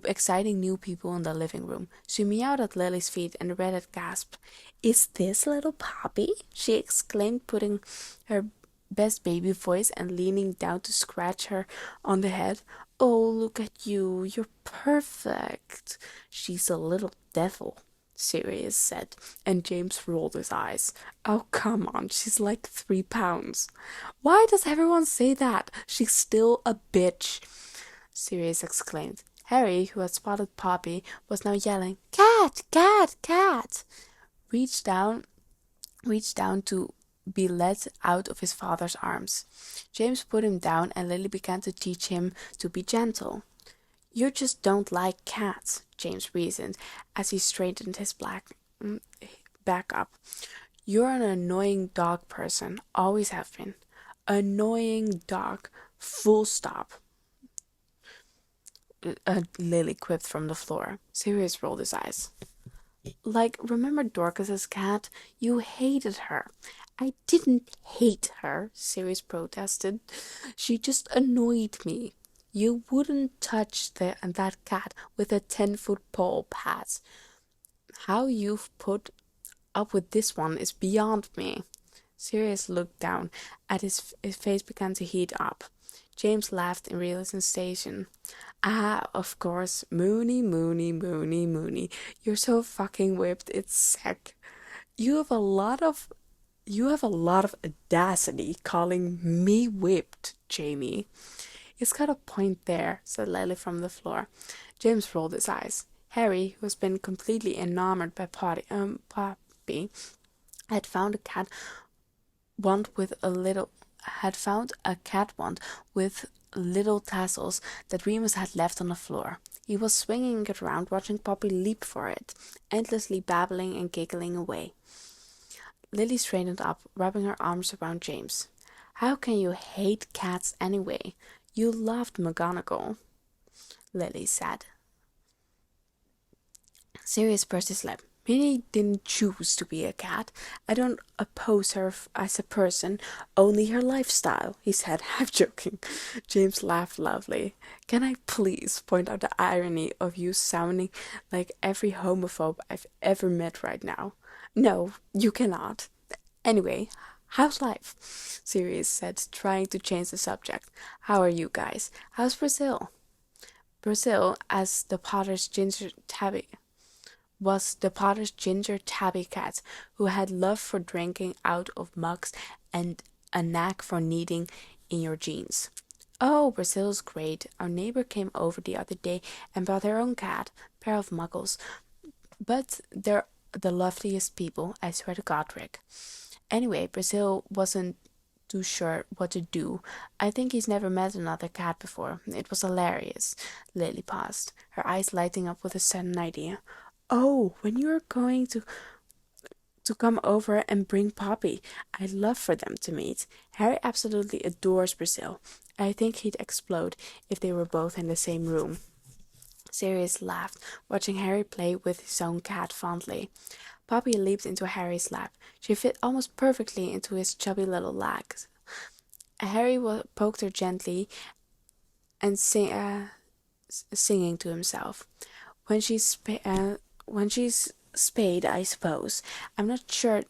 exciting new people in the living room. She meowed at Lily's feet, and the redhead gasped. "Is this little Poppy?" she exclaimed, putting her best baby voice and leaning down to scratch her on the head. "Oh, look at you. You're perfect." "She's a little devil," Sirius said, and James rolled his eyes. "Oh, come on, she's like 3 pounds." "Why does everyone say that? She's still a bitch," Sirius exclaimed. Harry, who had spotted Poppy, was now yelling, "Cat! Cat! Cat!" reached down to be led out of his father's arms. James put him down, and Lily began to teach him to be gentle. "You just don't like cats," James reasoned as he straightened his back up. "You're an annoying dog person, always have been. Annoying dog, full stop." Lily quipped from the floor. Sirius rolled his eyes. "Like, remember Dorcas's cat? You hated her." "I didn't hate her," Sirius protested. "She just annoyed me." "You wouldn't touch that cat with a 10-foot pole, Pat. How you've put up with this one is beyond me." Sirius looked down, and his face began to heat up. James laughed in realization. "Ah, of course, Moony, Moony, Moony, Moony. You're so fucking whipped, it's sick. You have a lot of audacity calling me whipped, Jamie." "He's got a point there," said Lily from the floor. James rolled his eyes. Harry, who has been completely enamored by Poppy, had found a cat wand with little tassels that Remus had left on the floor. He was swinging it around, watching Poppy leap for it, endlessly babbling and giggling away. Lily straightened up, rubbing her arms around James. "How can you hate cats anyway? You loved McGonagall," Lily said. Sirius pursed his lip. "Minnie didn't choose to be a cat. I don't oppose her as a person, only her lifestyle," he said, half joking. James laughed loudly. "Can I please point out the irony of you sounding like every homophobe I've ever met right now?" "No, you cannot. Anyway, how's life?" Sirius said, trying to change the subject. "How are you guys? How's Brazil?" Brazil, as the Potter's was the Potter's ginger tabby cat, who had love for drinking out of mugs and a knack for kneading in your jeans. "Oh, Brazil's great. Our neighbor came over the other day and brought her own cat, pair of muggles. But they're the loveliest people, I swear to God, Rick. Anyway, Brazil wasn't too sure what to do. I think he's never met another cat before. It was hilarious." Lily paused, her eyes lighting up with a sudden idea. "Oh, when you're going to come over and bring Poppy, I'd love for them to meet. Harry absolutely adores Brazil. I think he'd explode if they were both in the same room." Sirius laughed, watching Harry play with his own cat fondly. Poppy leaped into Harry's lap. She fit almost perfectly into his chubby little legs. Harry poked her gently and singing to himself. When she's spayed, I suppose. I'm not sure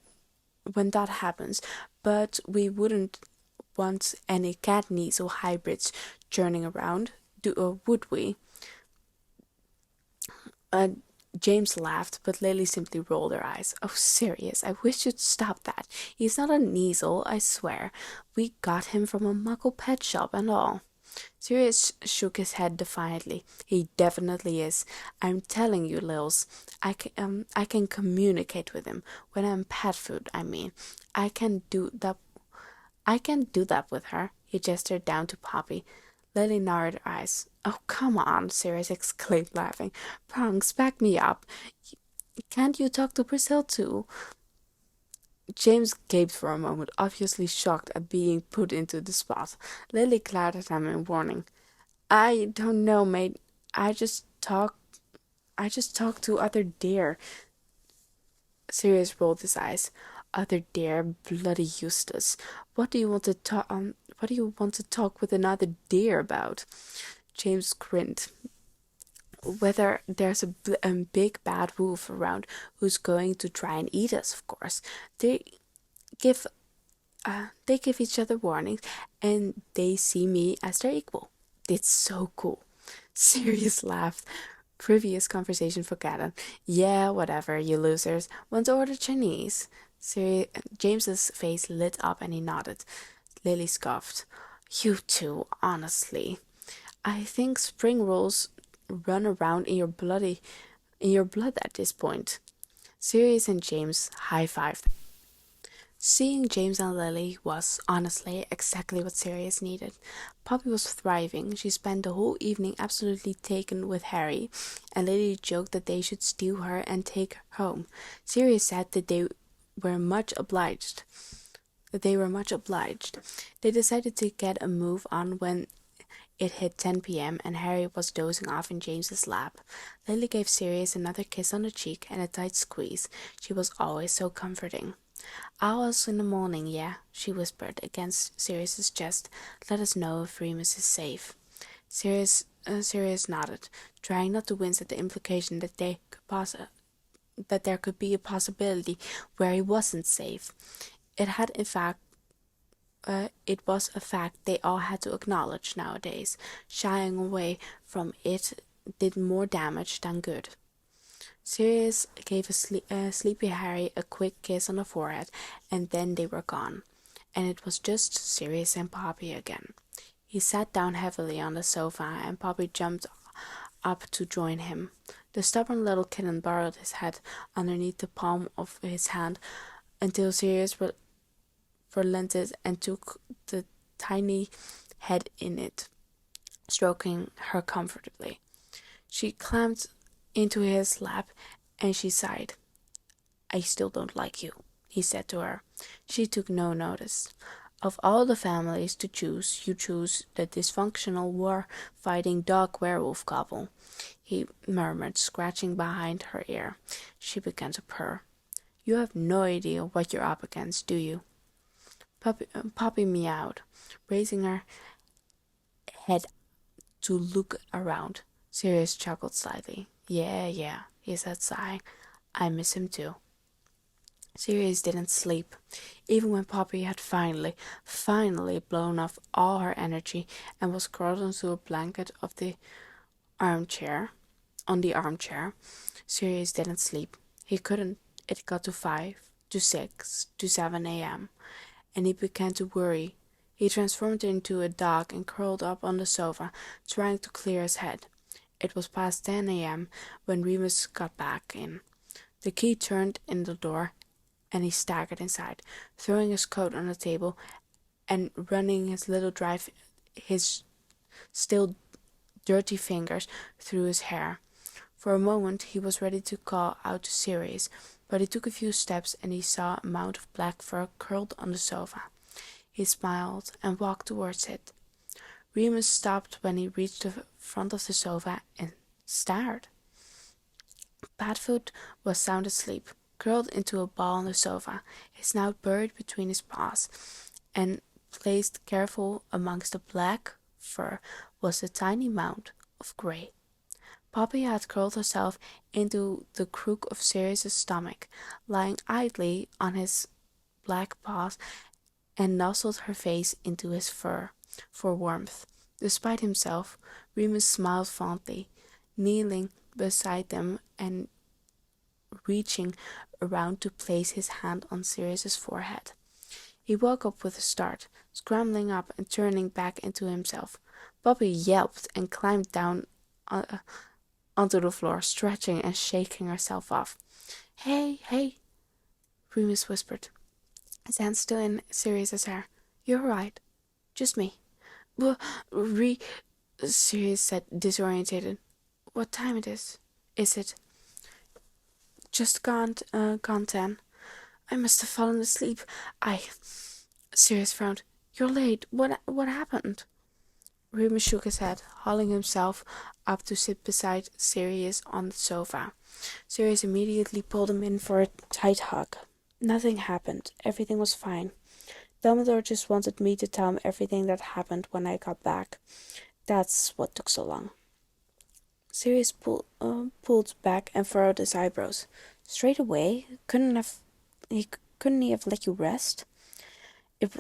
when that happens, but we wouldn't want any cat Kneasel hybrids churning around, would we?" James laughed, but Lily simply rolled her eyes. "Oh, Sirius, I wish you'd stop that. He's not a Kneasel, I swear. We got him from a Muggle pet shop and all." Sirius shook his head defiantly. "He definitely is. I'm telling you, Lils, I can communicate with him. When I'm pet food, I mean. I can do that with her." He gestured down to Poppy. Lily narrowed her eyes. "Oh, come on," Sirius exclaimed, laughing. "Prongs, back me up. Can't you talk to Brazil too?" James gaped for a moment, obviously shocked at being put into the spot. Lily glared at him in warning. "I don't know, mate. I just talk I just talked to other deer. Sirius rolled his eyes. Other deer, bloody useless. What do you want to talk? What do you want to talk with another deer about? James grinned. Whether there's a big bad wolf around who's going to try and eat us, of course. They give they give each other warnings, and they see me as their equal. It's so cool. Sirius laughed. Previous conversation forgotten. Yeah, whatever, you losers. Want to order Chinese? James's face lit up and he nodded. Lily scoffed. You two, honestly. I think spring rolls run around in your blood at this point. Sirius and James high-fived. Seeing James and Lily was, honestly, exactly what Sirius needed. Poppy was thriving. She spent the whole evening absolutely taken with Harry, and Lily joked that they should steal her and take her home. Sirius said that were much obliged. They were much obliged. They decided to get a move on when it hit 10 p.m. and Harry was dozing off in James's lap. Lily gave Sirius another kiss on the cheek and a tight squeeze. She was always so comforting. Hours in the morning, yeah, she whispered against Sirius's chest. Let us know if Remus is safe. Sirius nodded, trying not to wince at the implication that that there could be a possibility where he wasn't safe. It was a fact they all had to acknowledge nowadays. Shying away from it did more damage than good. Sirius gave sleepy Harry a quick kiss on the forehead, and then they were gone, and it was just Sirius and Poppy again. He sat down heavily on the sofa, and Poppy jumped up to join him. The stubborn little kitten burrowed his head underneath the palm of his hand until Sirius relented and took the tiny head in it, stroking her comfortably. She climbed into his lap, and she sighed. I still don't like you, he said to her. She took no notice. Of all the families to choose, you choose the dysfunctional war-fighting dog-werewolf couple, he murmured, scratching behind her ear. She began to purr. You have no idea what you're up against, do you? Poppy meowed, raising her head to look around. Sirius chuckled slightly. Yeah, he said, sighing. I miss him too. Sirius didn't sleep, even when Poppy had finally blown off all her energy and was curled into a blanket on the armchair. Sirius didn't sleep. He couldn't. It got to 5, to 6, to 7 a.m., and he began to worry. He transformed into a dog and curled up on the sofa, trying to clear his head. It was past 10 a.m. when Remus got back in. The key turned in the door, and he staggered inside, throwing his coat on the table and running his still dirty fingers through his hair. For a moment he was ready to call out to Sirius, but he took a few steps and he saw a mound of black fur curled on the sofa. He smiled and walked towards it. Remus stopped when he reached the front of the sofa and stared. Padfoot was sound asleep, curled into a ball on the sofa, his snout buried between his paws, and placed careful amongst the black fur was a tiny mound of grey. Poppy had curled herself into the crook of Sirius's stomach, lying idly on his black paws, and nuzzled her face into his fur for warmth. Despite himself, Remus smiled fondly, kneeling beside them and reaching around to place his hand on Sirius's forehead. He woke up with a start, scrambling up and turning back into himself. Poppy yelped and climbed down onto the floor, stretching and shaking herself off. Hey, Remus whispered, his hand still in Sirius's hair. You're right. Just me. Sirius said, disorientated. What time it is? Is it? Just gone 10. I must have fallen asleep. Sirius frowned. You're late. What happened? Remus shook his head, hauling himself up to sit beside Sirius on the sofa. Sirius immediately pulled him in for a tight hug. Nothing happened. Everything was fine. Dumbledore just wanted me to tell him everything that happened when I got back. That's what took so long. Sirius pulled back and furrowed his eyebrows. Straight away? Couldn't he have let you rest? It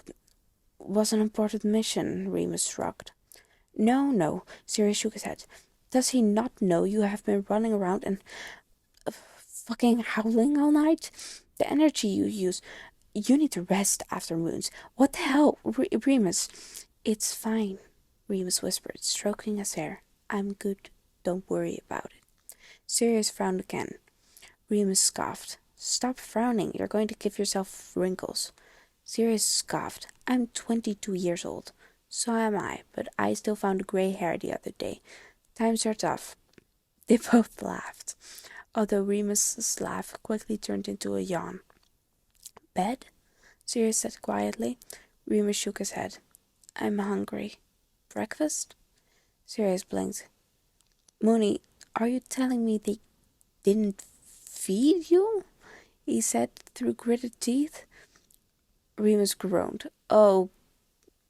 was an important mission, Remus shrugged. No, Sirius shook his head. Does he not know you have been running around and fucking howling all night? The energy you use. You need to rest after moons. What the hell, Remus? It's fine, Remus whispered, stroking his hair. I'm good. Don't worry about it. Sirius frowned again. Remus scoffed. Stop frowning. You're going to give yourself wrinkles. Sirius scoffed. I'm 22 years old. So am I, but I still found gray hair the other day. Times are tough. They both laughed, although Remus's laugh quickly turned into a yawn. Bed? Sirius said quietly. Remus shook his head. I'm hungry. Breakfast? Sirius blinked. Moony, are you telling me they didn't feed you? He said through gritted teeth. Remus groaned. Oh,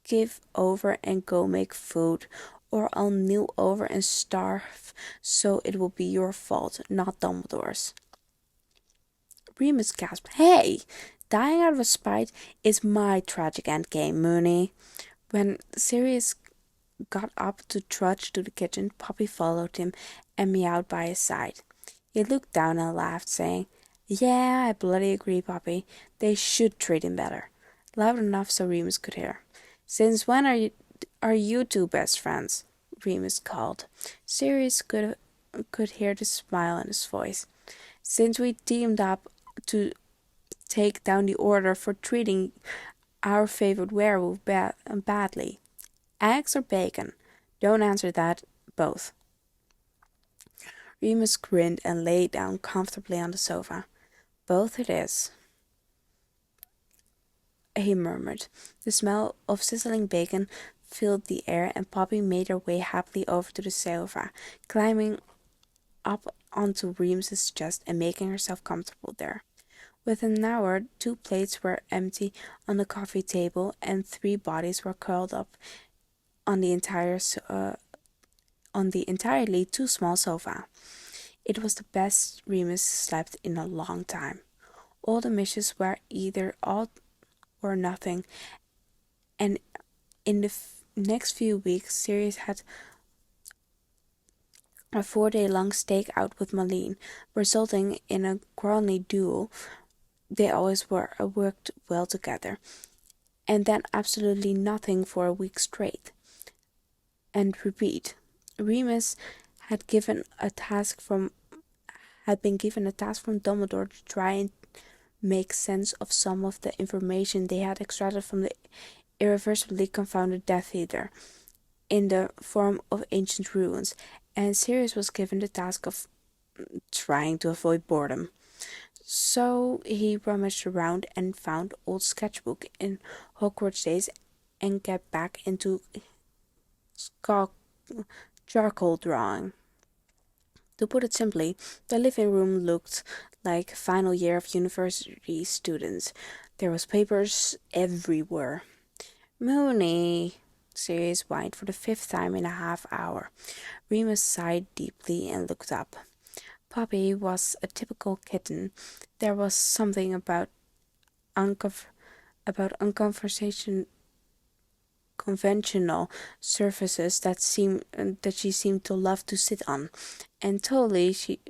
give over and go make food, or I'll kneel over and starve, so it will be your fault, not Dumbledore's. Remus gasped. Hey! Dying out of spite is my tragic endgame, Moony. When Sirius got up to trudge to the kitchen, Poppy followed him and meowed by his side. He looked down and laughed, saying, Yeah, I bloody agree, Poppy. They should treat him better. Loud enough so Remus could hear. Since when are you two best friends? Remus called. Sirius could hear the smile in his voice. Since we teamed up to take down the order for treating our favorite werewolf badly. Eggs or bacon? Don't answer that. Both. Remus grinned and lay down comfortably on the sofa. Both it is, he murmured. The smell of sizzling bacon filled the air, and Poppy made her way happily over to the sofa, climbing up onto Remus's chest and making herself comfortable there. Within an hour, 2 plates were empty on the coffee table, and 3 bodies were curled up on the entirely too small sofa. It was the best Remus slept in a long time. All the missions were either all or nothing, and in the next few weeks, Sirius had a 4-day-long stakeout with Malene, resulting in a grueling duel. They always worked well together, and then absolutely nothing for a week straight. And repeat. Remus had been given a task from Dumbledore to try and make sense of some of the information they had extracted from the irreversibly confounded Death Eater in the form of ancient ruins, and Sirius was given the task of trying to avoid boredom. So he rummaged around and found old sketchbook in Hogwarts days and get back into charcoal drawing. To put it simply, the living room looked like final year of university students. There was papers everywhere. Moony, Sirius whined for the 5th time in a half hour. Remus sighed deeply and looked up. Poppy was a typical kitten. There was something about conventional surfaces that she seemed to love to sit on, and today she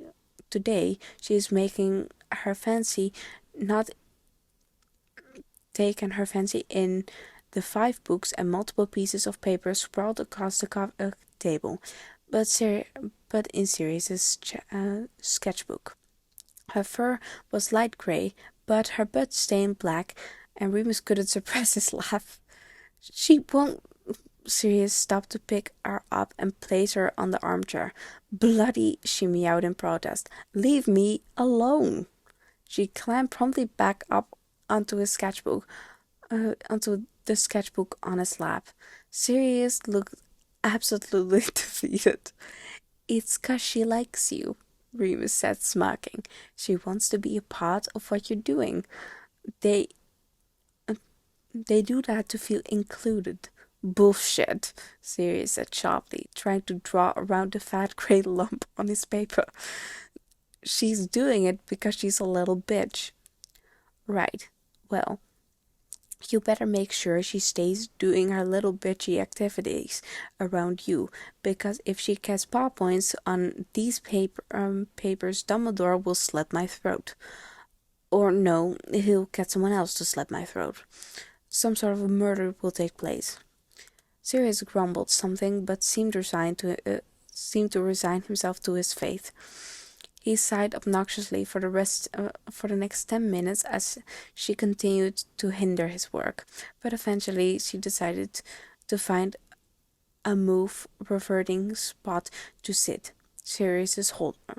is making her fancy not taken her fancy in the 5 books and multiple pieces of paper sprawled across the table, but in Sirius's sketchbook. Her fur was light gray, but her butt stained black, and Remus couldn't suppress his laugh. She won't. Sirius stopped to pick her up and place her on the armchair. Bloody, she meowed in protest. Leave me alone. She climbed promptly back up onto the sketchbook on his lap. Sirius looked absolutely defeated. It's 'cause she likes you, Remus said, smirking. She wants to be a part of what you're doing. They they do that to feel included. Bullshit, Sirius said sharply, trying to draw around the fat gray lump on his paper. She's doing it because she's a little bitch. Right. Well, you better make sure she stays doing her little bitchy activities around you, because if she gets paw points on these papers, Dumbledore will slit my throat. Or no, he'll get someone else to slit my throat. Some sort of a murder will take place. Sirius grumbled something, but seemed to resign himself to his fate. He sighed obnoxiously for the next 10 minutes as she continued to hinder his work, but eventually she decided to find a move-reverting spot to sit, Sirius's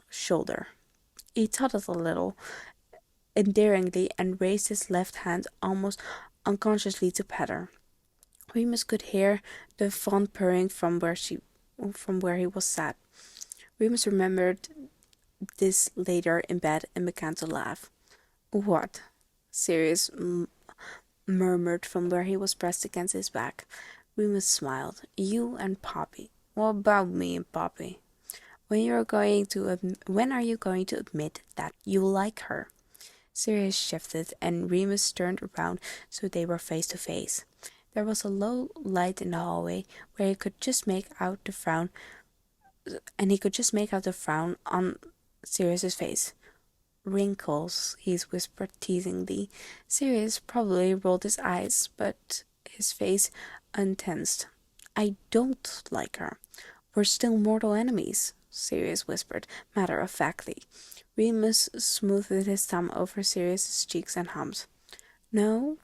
shoulder. He tottered a little, endearingly, and raised his left hand almost unconsciously to pat her. Remus could hear the fond purring from where he was sat. Remus remembered this later in bed and began to laugh. What? Sirius murmured from where he was pressed against his back. Remus smiled. You and Poppy. What about me and Poppy? When are you going to admit that you like her? Sirius shifted, and Remus turned around so they were face to face. There was a low light in the hallway where he could just make out the frown on Sirius's face. Wrinkles, he whispered teasingly. Sirius probably rolled his eyes, but his face untensed. I don't like her. We're still mortal enemies, Sirius whispered, matter-of-factly. Remus smoothed his thumb over Sirius's cheeks and hummed. No,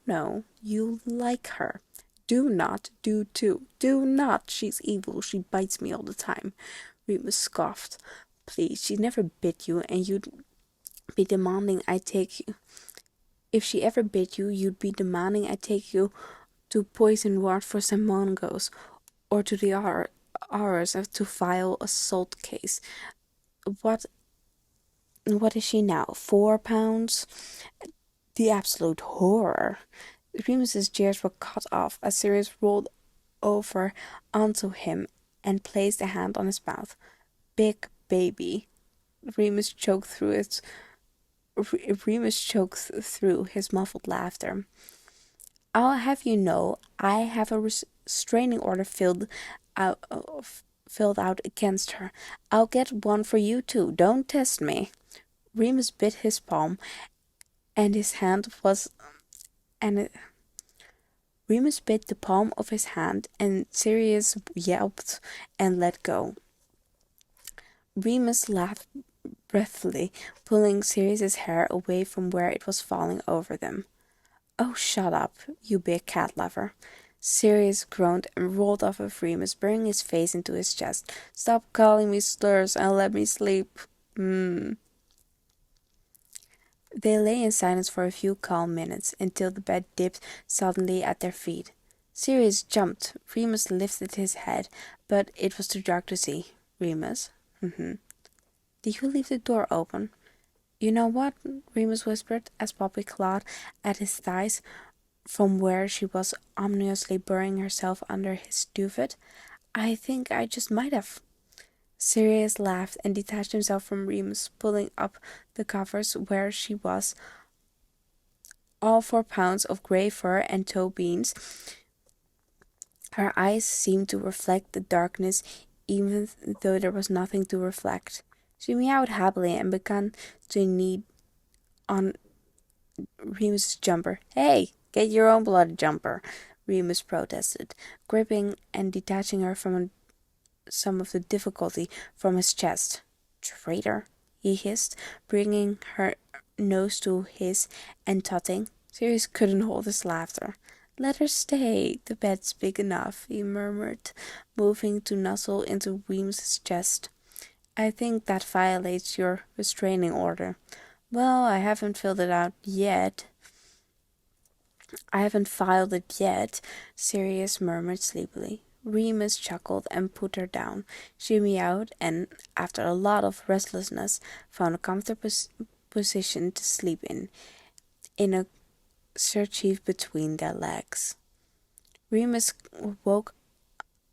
you like her. Do not, do too. Do not. She's evil. She bites me all the time. Remus scoffed. Please, she never bit you, and you'd be demanding I take you. If she ever bit you, you'd be demanding I take you to Poison Ward for some mongos, or to the R's to file a salt case. What is she now? 4 pounds? The absolute horror. Remus's jeers were cut off as Sirius rolled over onto him and placed a hand on his mouth. Big baby. Remus choked through his muffled laughter. I'll have you know, I have a restraining order filled out against her. I'll get one for you too. Don't test me. Remus bit his palm, and his hand was Remus bit the palm of his hand, and Sirius yelped and let go. Remus laughed breathily, pulling Sirius's hair away from where it was falling over them. Oh, shut up, you big cat lover. Sirius groaned and rolled off of Remus, burying his face into his chest. Stop calling me slurs and let me sleep. They lay in silence for a few calm minutes, until the bed dipped suddenly at their feet. Sirius jumped. Remus lifted his head, but it was too dark to see. Remus? Did you leave the door open? You know what? Remus whispered, as Poppy clawed at his thighs from where she was ominously burying herself under his duvet. I think I just might have. Sirius laughed and detached himself from Remus, pulling up the covers where she was. All 4 pounds of grey fur and toe beans. Her eyes seemed to reflect the darkness, even though there was nothing to reflect. She meowed happily and began to knead on Remus's jumper. Hey, get your own bloody jumper, Remus protested, gripping and detaching her from some of the difficulty from his chest. Traitor, he hissed, bringing her nose to his and tutting. Sirius couldn't hold his laughter. Let her stay. The bed's big enough, he murmured, moving to nuzzle into Remus's chest. I think that violates your restraining order. Well, I haven't filed it yet, Sirius murmured sleepily. Remus chuckled and put her down. She meowed and, after a lot of restlessness, found a comfortable position to sleep in a kerchief between their legs. Remus woke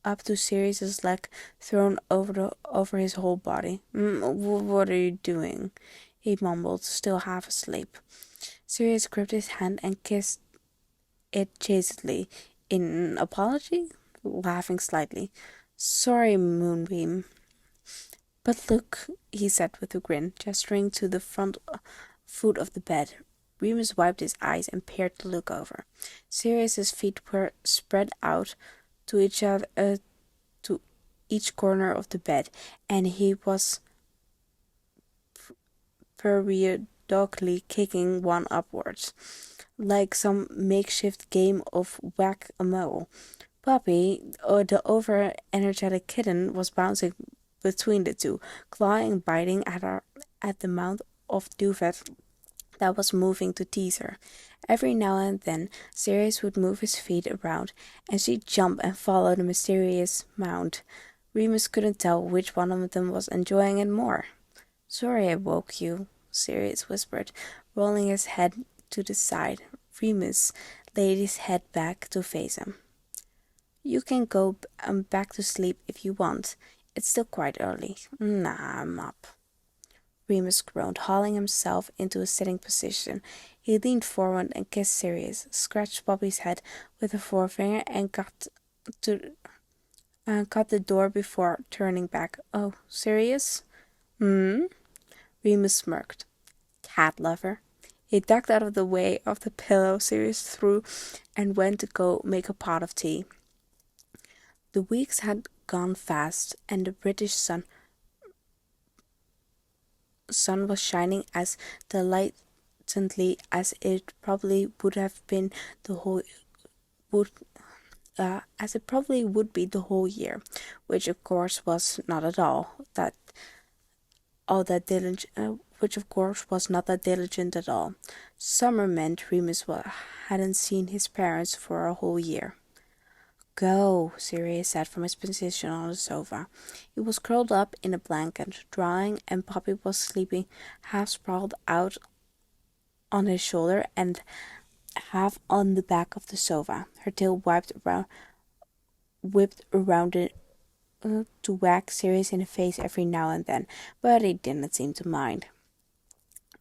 up to Sirius's leg thrown over his whole body. What are you doing? He mumbled, still half asleep. Sirius gripped his hand and kissed it chastely, in apology, laughing slightly. Sorry, Moonbeam. But look, he said with a grin, gesturing to the front foot of the bed. Remus wiped his eyes and peered to look over. Sirius's feet were spread out to each corner of the bed, and he was periodically kicking one upwards, like some makeshift game of whack-a-mole. Puppy, the over-energetic kitten, was bouncing between the two, clawing and biting at the mouth of duvet that was moving to tease her. Every now and then, Sirius would move his feet around, and she'd jump and follow the mysterious mound. Remus couldn't tell which one of them was enjoying it more. Sorry I woke you, Sirius whispered, rolling his head to the side. Remus laid his head back to face him. You can go back to sleep if you want. It's still quite early. Nah, I'm up. Remus groaned, hauling himself into a sitting position. He leaned forward and kissed Sirius, scratched Bobby's head with a forefinger, and cut the door before turning back. Oh, Sirius? Remus smirked. Cat lover. He ducked out of the way of the pillow Sirius threw and went to go make a pot of tea. The weeks had gone fast, and the British sun was shining as delightfully as it probably would be the whole year, which of course was not that diligent at all. Summer meant Remus hadn't seen his parents for a whole year. Go, Sirius said from his position on the sofa. He was curled up in a blanket, drying, and Poppy was sleeping half sprawled out on his shoulder and half on the back of the sofa, her tail whipped around it to whack Sirius in the face every now and then, but he didn't seem to mind.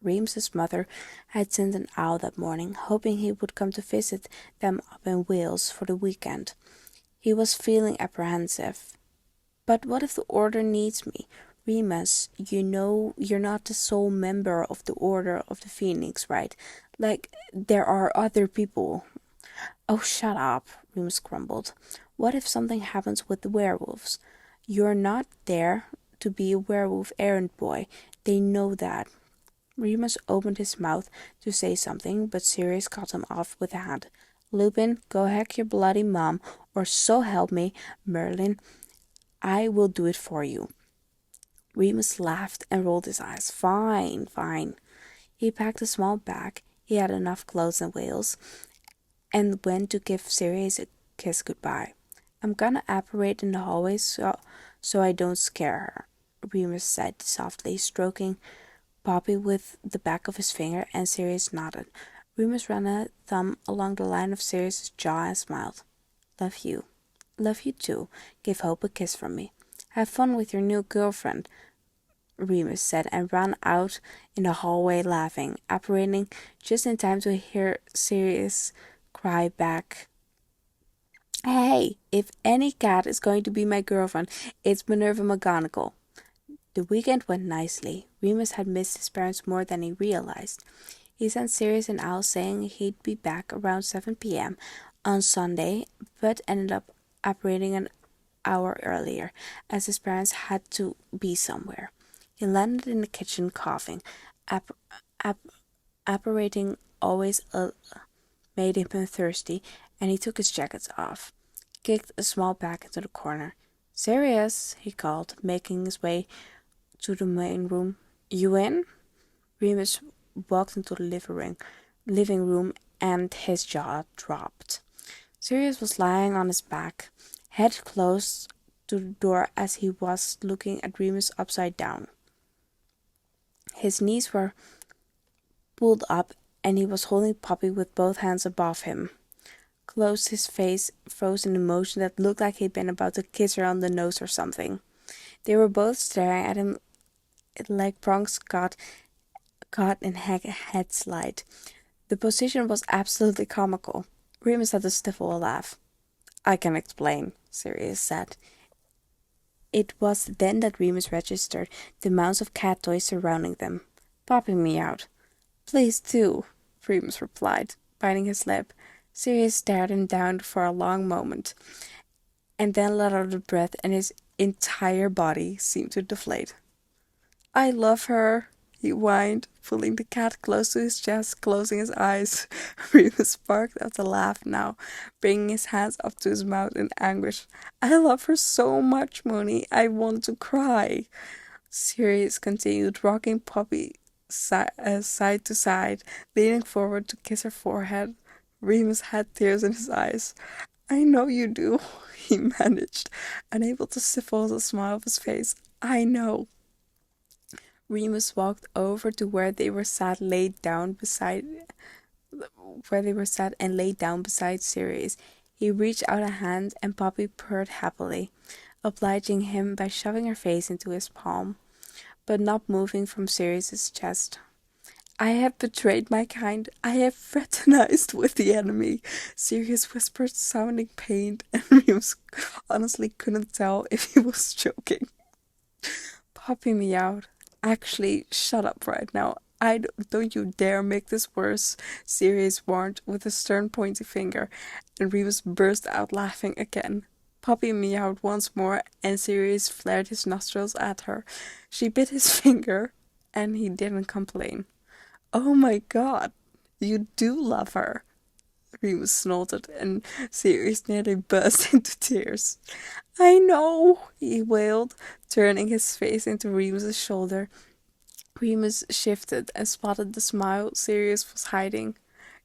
Remus's mother had sent an owl that morning, hoping he would come to visit them up in Wales for the weekend. He was feeling apprehensive. But what if the Order needs me? Remus, you know you're not the sole member of the Order of the Phoenix, right? Like, there are other people. Oh, shut up, Remus grumbled. What if something happens with the werewolves? You're not there to be a werewolf errand boy. They know that. Remus opened his mouth to say something, but Sirius cut him off with a hand. Lupin, go heck your bloody mom, or so help me, Merlin, I will do it for you. Remus laughed and rolled his eyes. Fine, fine. He packed a small bag. He had enough clothes in Wales, and went to give Sirius a kiss goodbye. I'm gonna apparate in the hallway so I don't scare her, Remus said softly, stroking Poppy with the back of his finger, and Sirius nodded. Remus ran a thumb along the line of Sirius's jaw and smiled. Love you. Love you too. Give Hope a kiss from me. Have fun with your new girlfriend, Remus said, and ran out in the hallway laughing, apparating just in time to hear Sirius cry back. Hey, if any cat is going to be my girlfriend, it's Minerva McGonagall. The weekend went nicely. Remus had missed his parents more than he realized. He sent Sirius an owl saying he'd be back around 7 p.m. on Sunday, but ended up apparating an hour earlier, as his parents had to be somewhere. He landed in the kitchen coughing. Apparating always made him thirsty, and he took his jacket off. He kicked a small bag into the corner. Sirius, he called, making his way to the main room. You in? Remus walked into the living room, and his jaw dropped. Sirius was lying on his back, head close to the door as he was looking at Remus upside down. His knees were pulled up and he was holding Poppy with both hands above him. Closed, his face froze in a motion that looked like he'd been about to kiss her on the nose or something. They were both staring at him like prongs caught in headlight. The position was absolutely comical. Remus had to stifle a laugh. "I can explain," Sirius said. It was then that Remus registered the amounts of cat toys surrounding them. "Poppy meowed." "Please do," Remus replied, biting his lip. Sirius stared him down for a long moment, and then let out a breath, and his entire body seemed to deflate. "I love her," he whined, pulling the cat close to his chest, closing his eyes. Remus sparked out a laugh now, bringing his hands up to his mouth in anguish. "I love her so much, Moony, I want to cry." Sirius continued, rocking Poppy side to side, leaning forward to kiss her forehead. Remus had tears in his eyes. "I know you do," he managed, unable to stifle the smile of his face. "I know." Remus walked over to where they were sat and laid down beside Sirius. He reached out a hand and Poppy purred happily, obliging him by shoving her face into his palm, but not moving from Sirius's chest. "I have betrayed my kind. I have fraternized with the enemy," Sirius whispered, sounding pained, and Remus honestly couldn't tell if he was joking. Poppy meowed. "Actually, shut up right now. Don't you dare make this worse," Sirius warned with a stern pointy finger, and Remus burst out laughing again. Poppy meowed once more, and Sirius flared his nostrils at her. She bit his finger, and he didn't complain. "Oh my God, you do love her," Remus snorted, and Sirius nearly burst into tears. "I know," he wailed, turning his face into Remus's shoulder. Remus shifted and spotted the smile Sirius was hiding.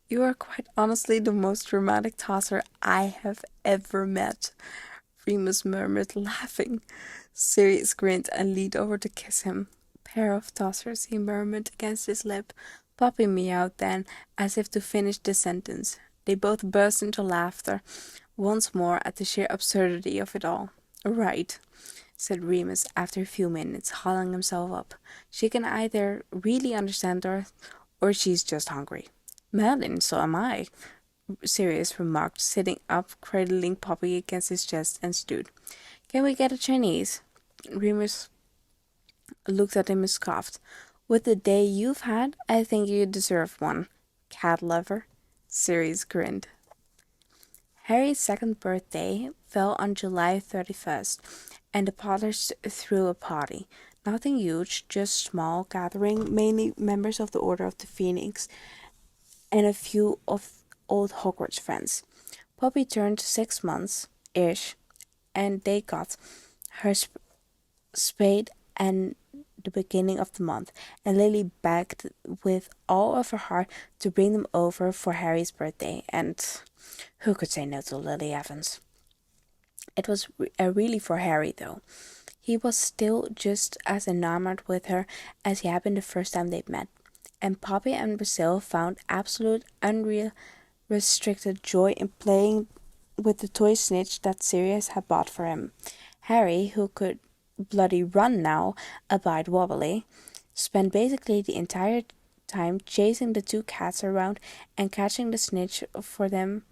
"You are quite honestly the most dramatic tosser I have ever met," Remus murmured, laughing. Sirius grinned and leaned over to kiss him. "Pair of tossers," he murmured against his lip. Poppy meowed then, as if to finish the sentence. They both burst into laughter once more at the sheer absurdity of it all. "Right," said Remus after a few minutes, hauling himself up. "She can either really understand her, or she's just hungry." "Merlin, so am I," Sirius remarked, sitting up, cradling Poppy against his chest, and stood. "Can we get a Chinese?" Remus looked at him and scoffed. "With the day you've had, I think you deserve one, cat lover." Sirius grinned. Harry's second birthday fell on July 31st, and the Potters threw a party. Nothing huge, just small gathering, mainly members of the Order of the Phoenix and a few of old Hogwarts friends. Poppy turned 6 months-ish, and they got her spade and the beginning of the month, and Lily begged with all of her heart to bring them over for Harry's birthday, and who could say no to Lily Evans? It was really for Harry, though. He was still just as enamored with her as he had been the first time they'd met, and Poppy and Brazil found absolute unrestricted joy in playing with the toy snitch that Sirius had bought for him. Harry, who could bloody run now, albeit wobbly, spent basically the entire time chasing the two cats around and catching the snitch for them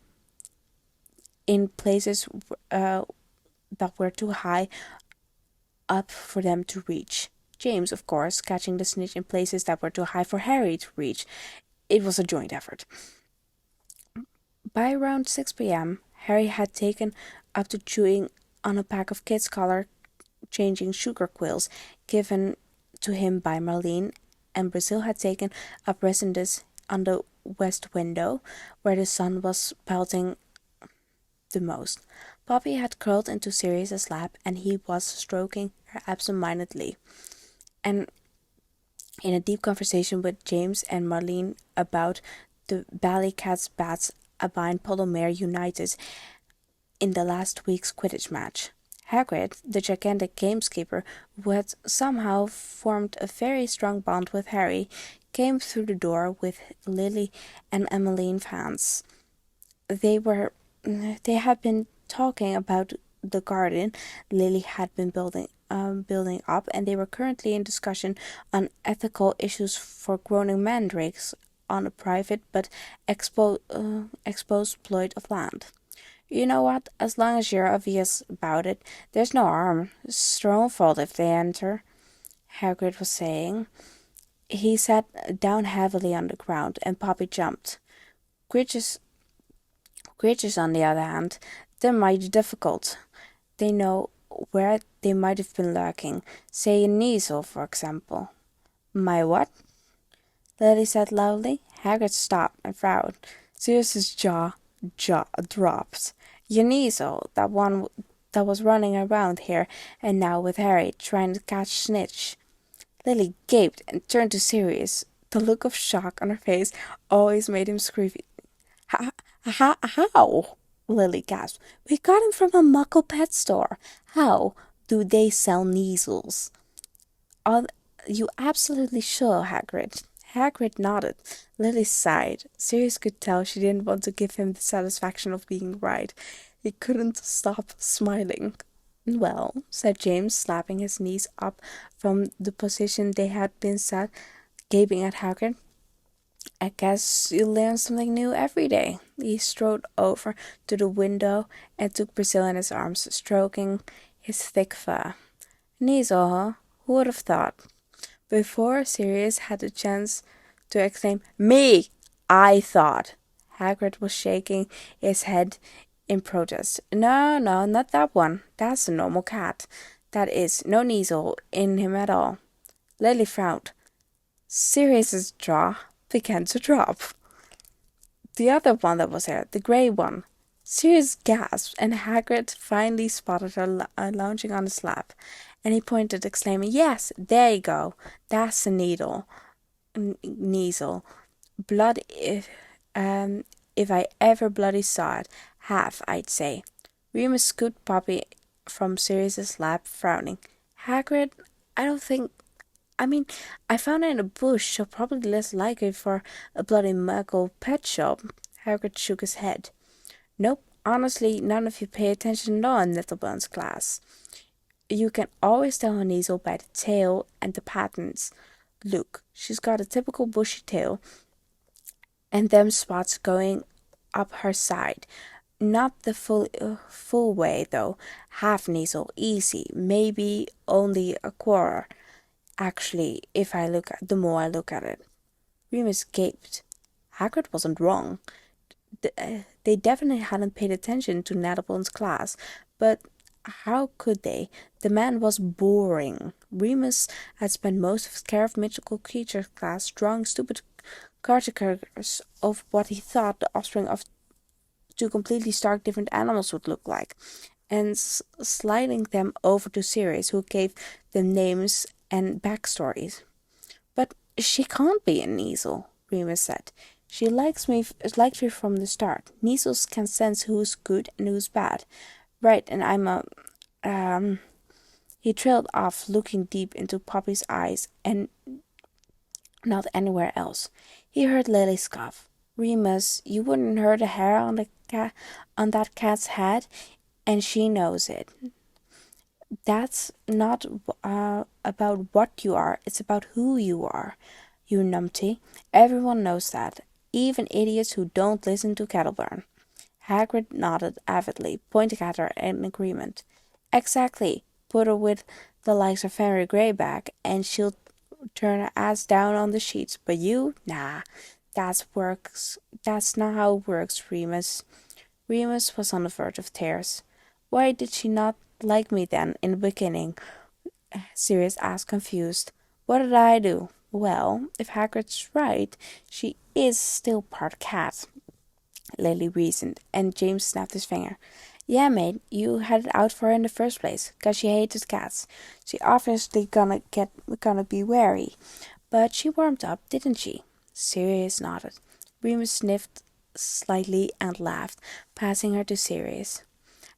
in places that were too high up for them to reach. James, of course, catching the snitch in places that were too high for Harry to reach. It was a joint effort. By around 6 p.m., Harry had taken up to chewing on a pack of kids' color-changing sugar quills given to him by Marlene, and Brazil had taken up residence on the west window, where the sun was pelting the most. Poppy had curled into Sirius's lap, and he was stroking her absent-mindedly, and in a deep conversation with James and Marlene about the Ballycats Bats Abine Polomere United, in the last week's Quidditch match. Hagrid, the gigantic gameskeeper, who had somehow formed a very strong bond with Harry, came through the door with Lily and Emmeline Vance. They had been talking about the garden Lily had been building up, and they were currently in discussion on ethical issues for grown mandrakes on a private but exposed plot of land. You know what? As long as you're obvious about it, there's no harm. It's their own fault if they enter, Hagrid was saying. He sat down heavily on the ground, and Poppy jumped. Creatures, on the other hand, they're mighty difficult. They know where they might have been lurking. Say a Kneazle, for example. My what? Lily said loudly. Hagrid stopped and frowned. Sirius's jaw dropped. Your Kneazle, that one that was running around here and now with Harry, trying to catch Snitch. Lily gaped and turned to Sirius. The look of shock on her face always made him scream. How? Lily gasped. We got him from a Muggle pet store. How do they sell Kneazles? Are you absolutely sure, Hagrid? Hagrid nodded. Lily sighed. Sirius could tell she didn't want to give him the satisfaction of being right. He couldn't stop smiling. Well, said James, slapping his knees up from the position they had been sat, gaping at Hagrid. I guess you learn something new every day. He strode over to the window and took Priscilla in his arms, stroking his thick fur. Kneazle, huh? Who would have thought? Before Sirius had the chance to exclaim, Me! I thought. Hagrid was shaking his head in protest. No, not that one. That's a normal cat. That is no Kneazle in him at all. Lily frowned. Sirius's jaw began to drop. The other one that was there, the grey one. Sirius gasped, and Hagrid finally spotted her lounging on his lap, and he pointed, exclaiming, Yes, there you go. That's a Kneazle. Blood if I ever bloody saw it. Half, I'd say. Remus scooped Poppy from Sirius's lap, frowning. Hagrid, I found it in a bush, so probably less likely for a bloody Muggle pet shop. Hagrid shook his head. Nope, honestly, none of you pay attention at all in Nettleburn's class. You can always tell a Kneazle by the tail and the patterns. Look, she's got a typical bushy tail, and them spots going up her side. Not the full way, though. Half Kneazle, easy, maybe only a quarter. Actually, the more I look at it. Remus gaped. Hagrid wasn't wrong. They definitely hadn't paid attention to Nettleburn's class, but how could they? The man was boring. Remus had spent most of his Care of Mythical Creatures class drawing stupid caricatures of what he thought the offspring of two completely stark different animals would look like, and sliding them over to Sirius, who gave them names and backstories. But she can't be a Kneazle, Remus said. She liked me from the start. Kneazles can sense who's good and who's bad. Right, and I'm a... He trailed off, looking deep into Poppy's eyes and not anywhere else. He heard Lily scoff. Remus, you wouldn't hurt a hair on that cat's head, and she knows it. That's not about what you are, it's about who you are, you numpty. Everyone knows that, even idiots who don't listen to Kettleburn. Hagrid nodded avidly, pointing at her in agreement. Exactly. Put her with the likes of Henry Greyback, and she'll turn her ass down on the sheets. But you? Nah. That's not how it works, Remus. Remus was on the verge of tears. Why did she not like me then, in the beginning? Sirius asked, confused. What did I do? Well, if Hagrid's right, she is still part cat, Lily reasoned, and James snapped his finger. Yeah, mate, you had it out for her in the first place, 'cause she hated cats. She obviously gonna be wary. But she warmed up, didn't she? Sirius nodded. Remus sniffed slightly and laughed, passing her to Sirius.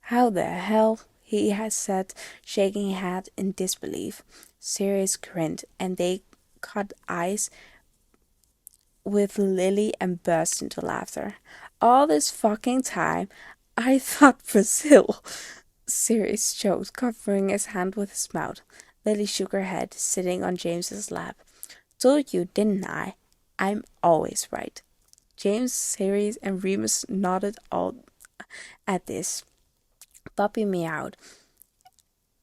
How the hell? He has said, shaking his head in disbelief. Sirius grinned, and they caught eyes with Lily and burst into laughter. All this fucking time, I thought Brazil. Sirius choked, covering his hand with his mouth. Lily shook her head, sitting on James's lap. Told you, didn't I? I'm always right. James, Sirius, and Remus nodded all at this. Puppy meowed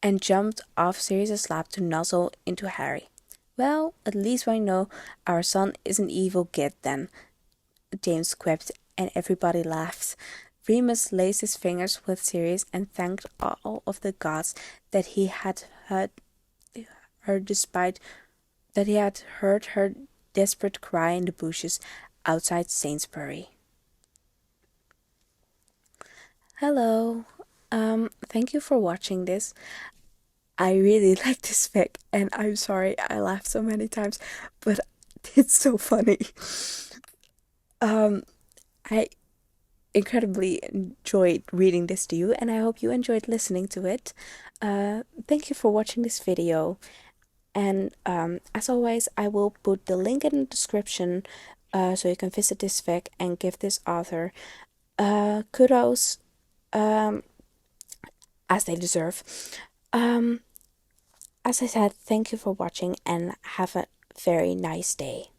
and jumped off Sirius's lap to nuzzle into Harry. Well, at least I know our son is an evil git then, James quipped, and everybody laughed. Remus laced his fingers with Sirius and thanked all of the gods that he had heard her desperate cry in the bushes outside Sainsbury. Hello. Thank you for watching this. I really like this fic, and I'm sorry I laughed so many times, but it's so funny. I incredibly enjoyed reading this to you, and I hope you enjoyed listening to it. Thank you for watching this video, and as always, I will put the link in the description so you can visit this fic and give this author kudos as they deserve. As I said, thank you for watching and have a very nice day.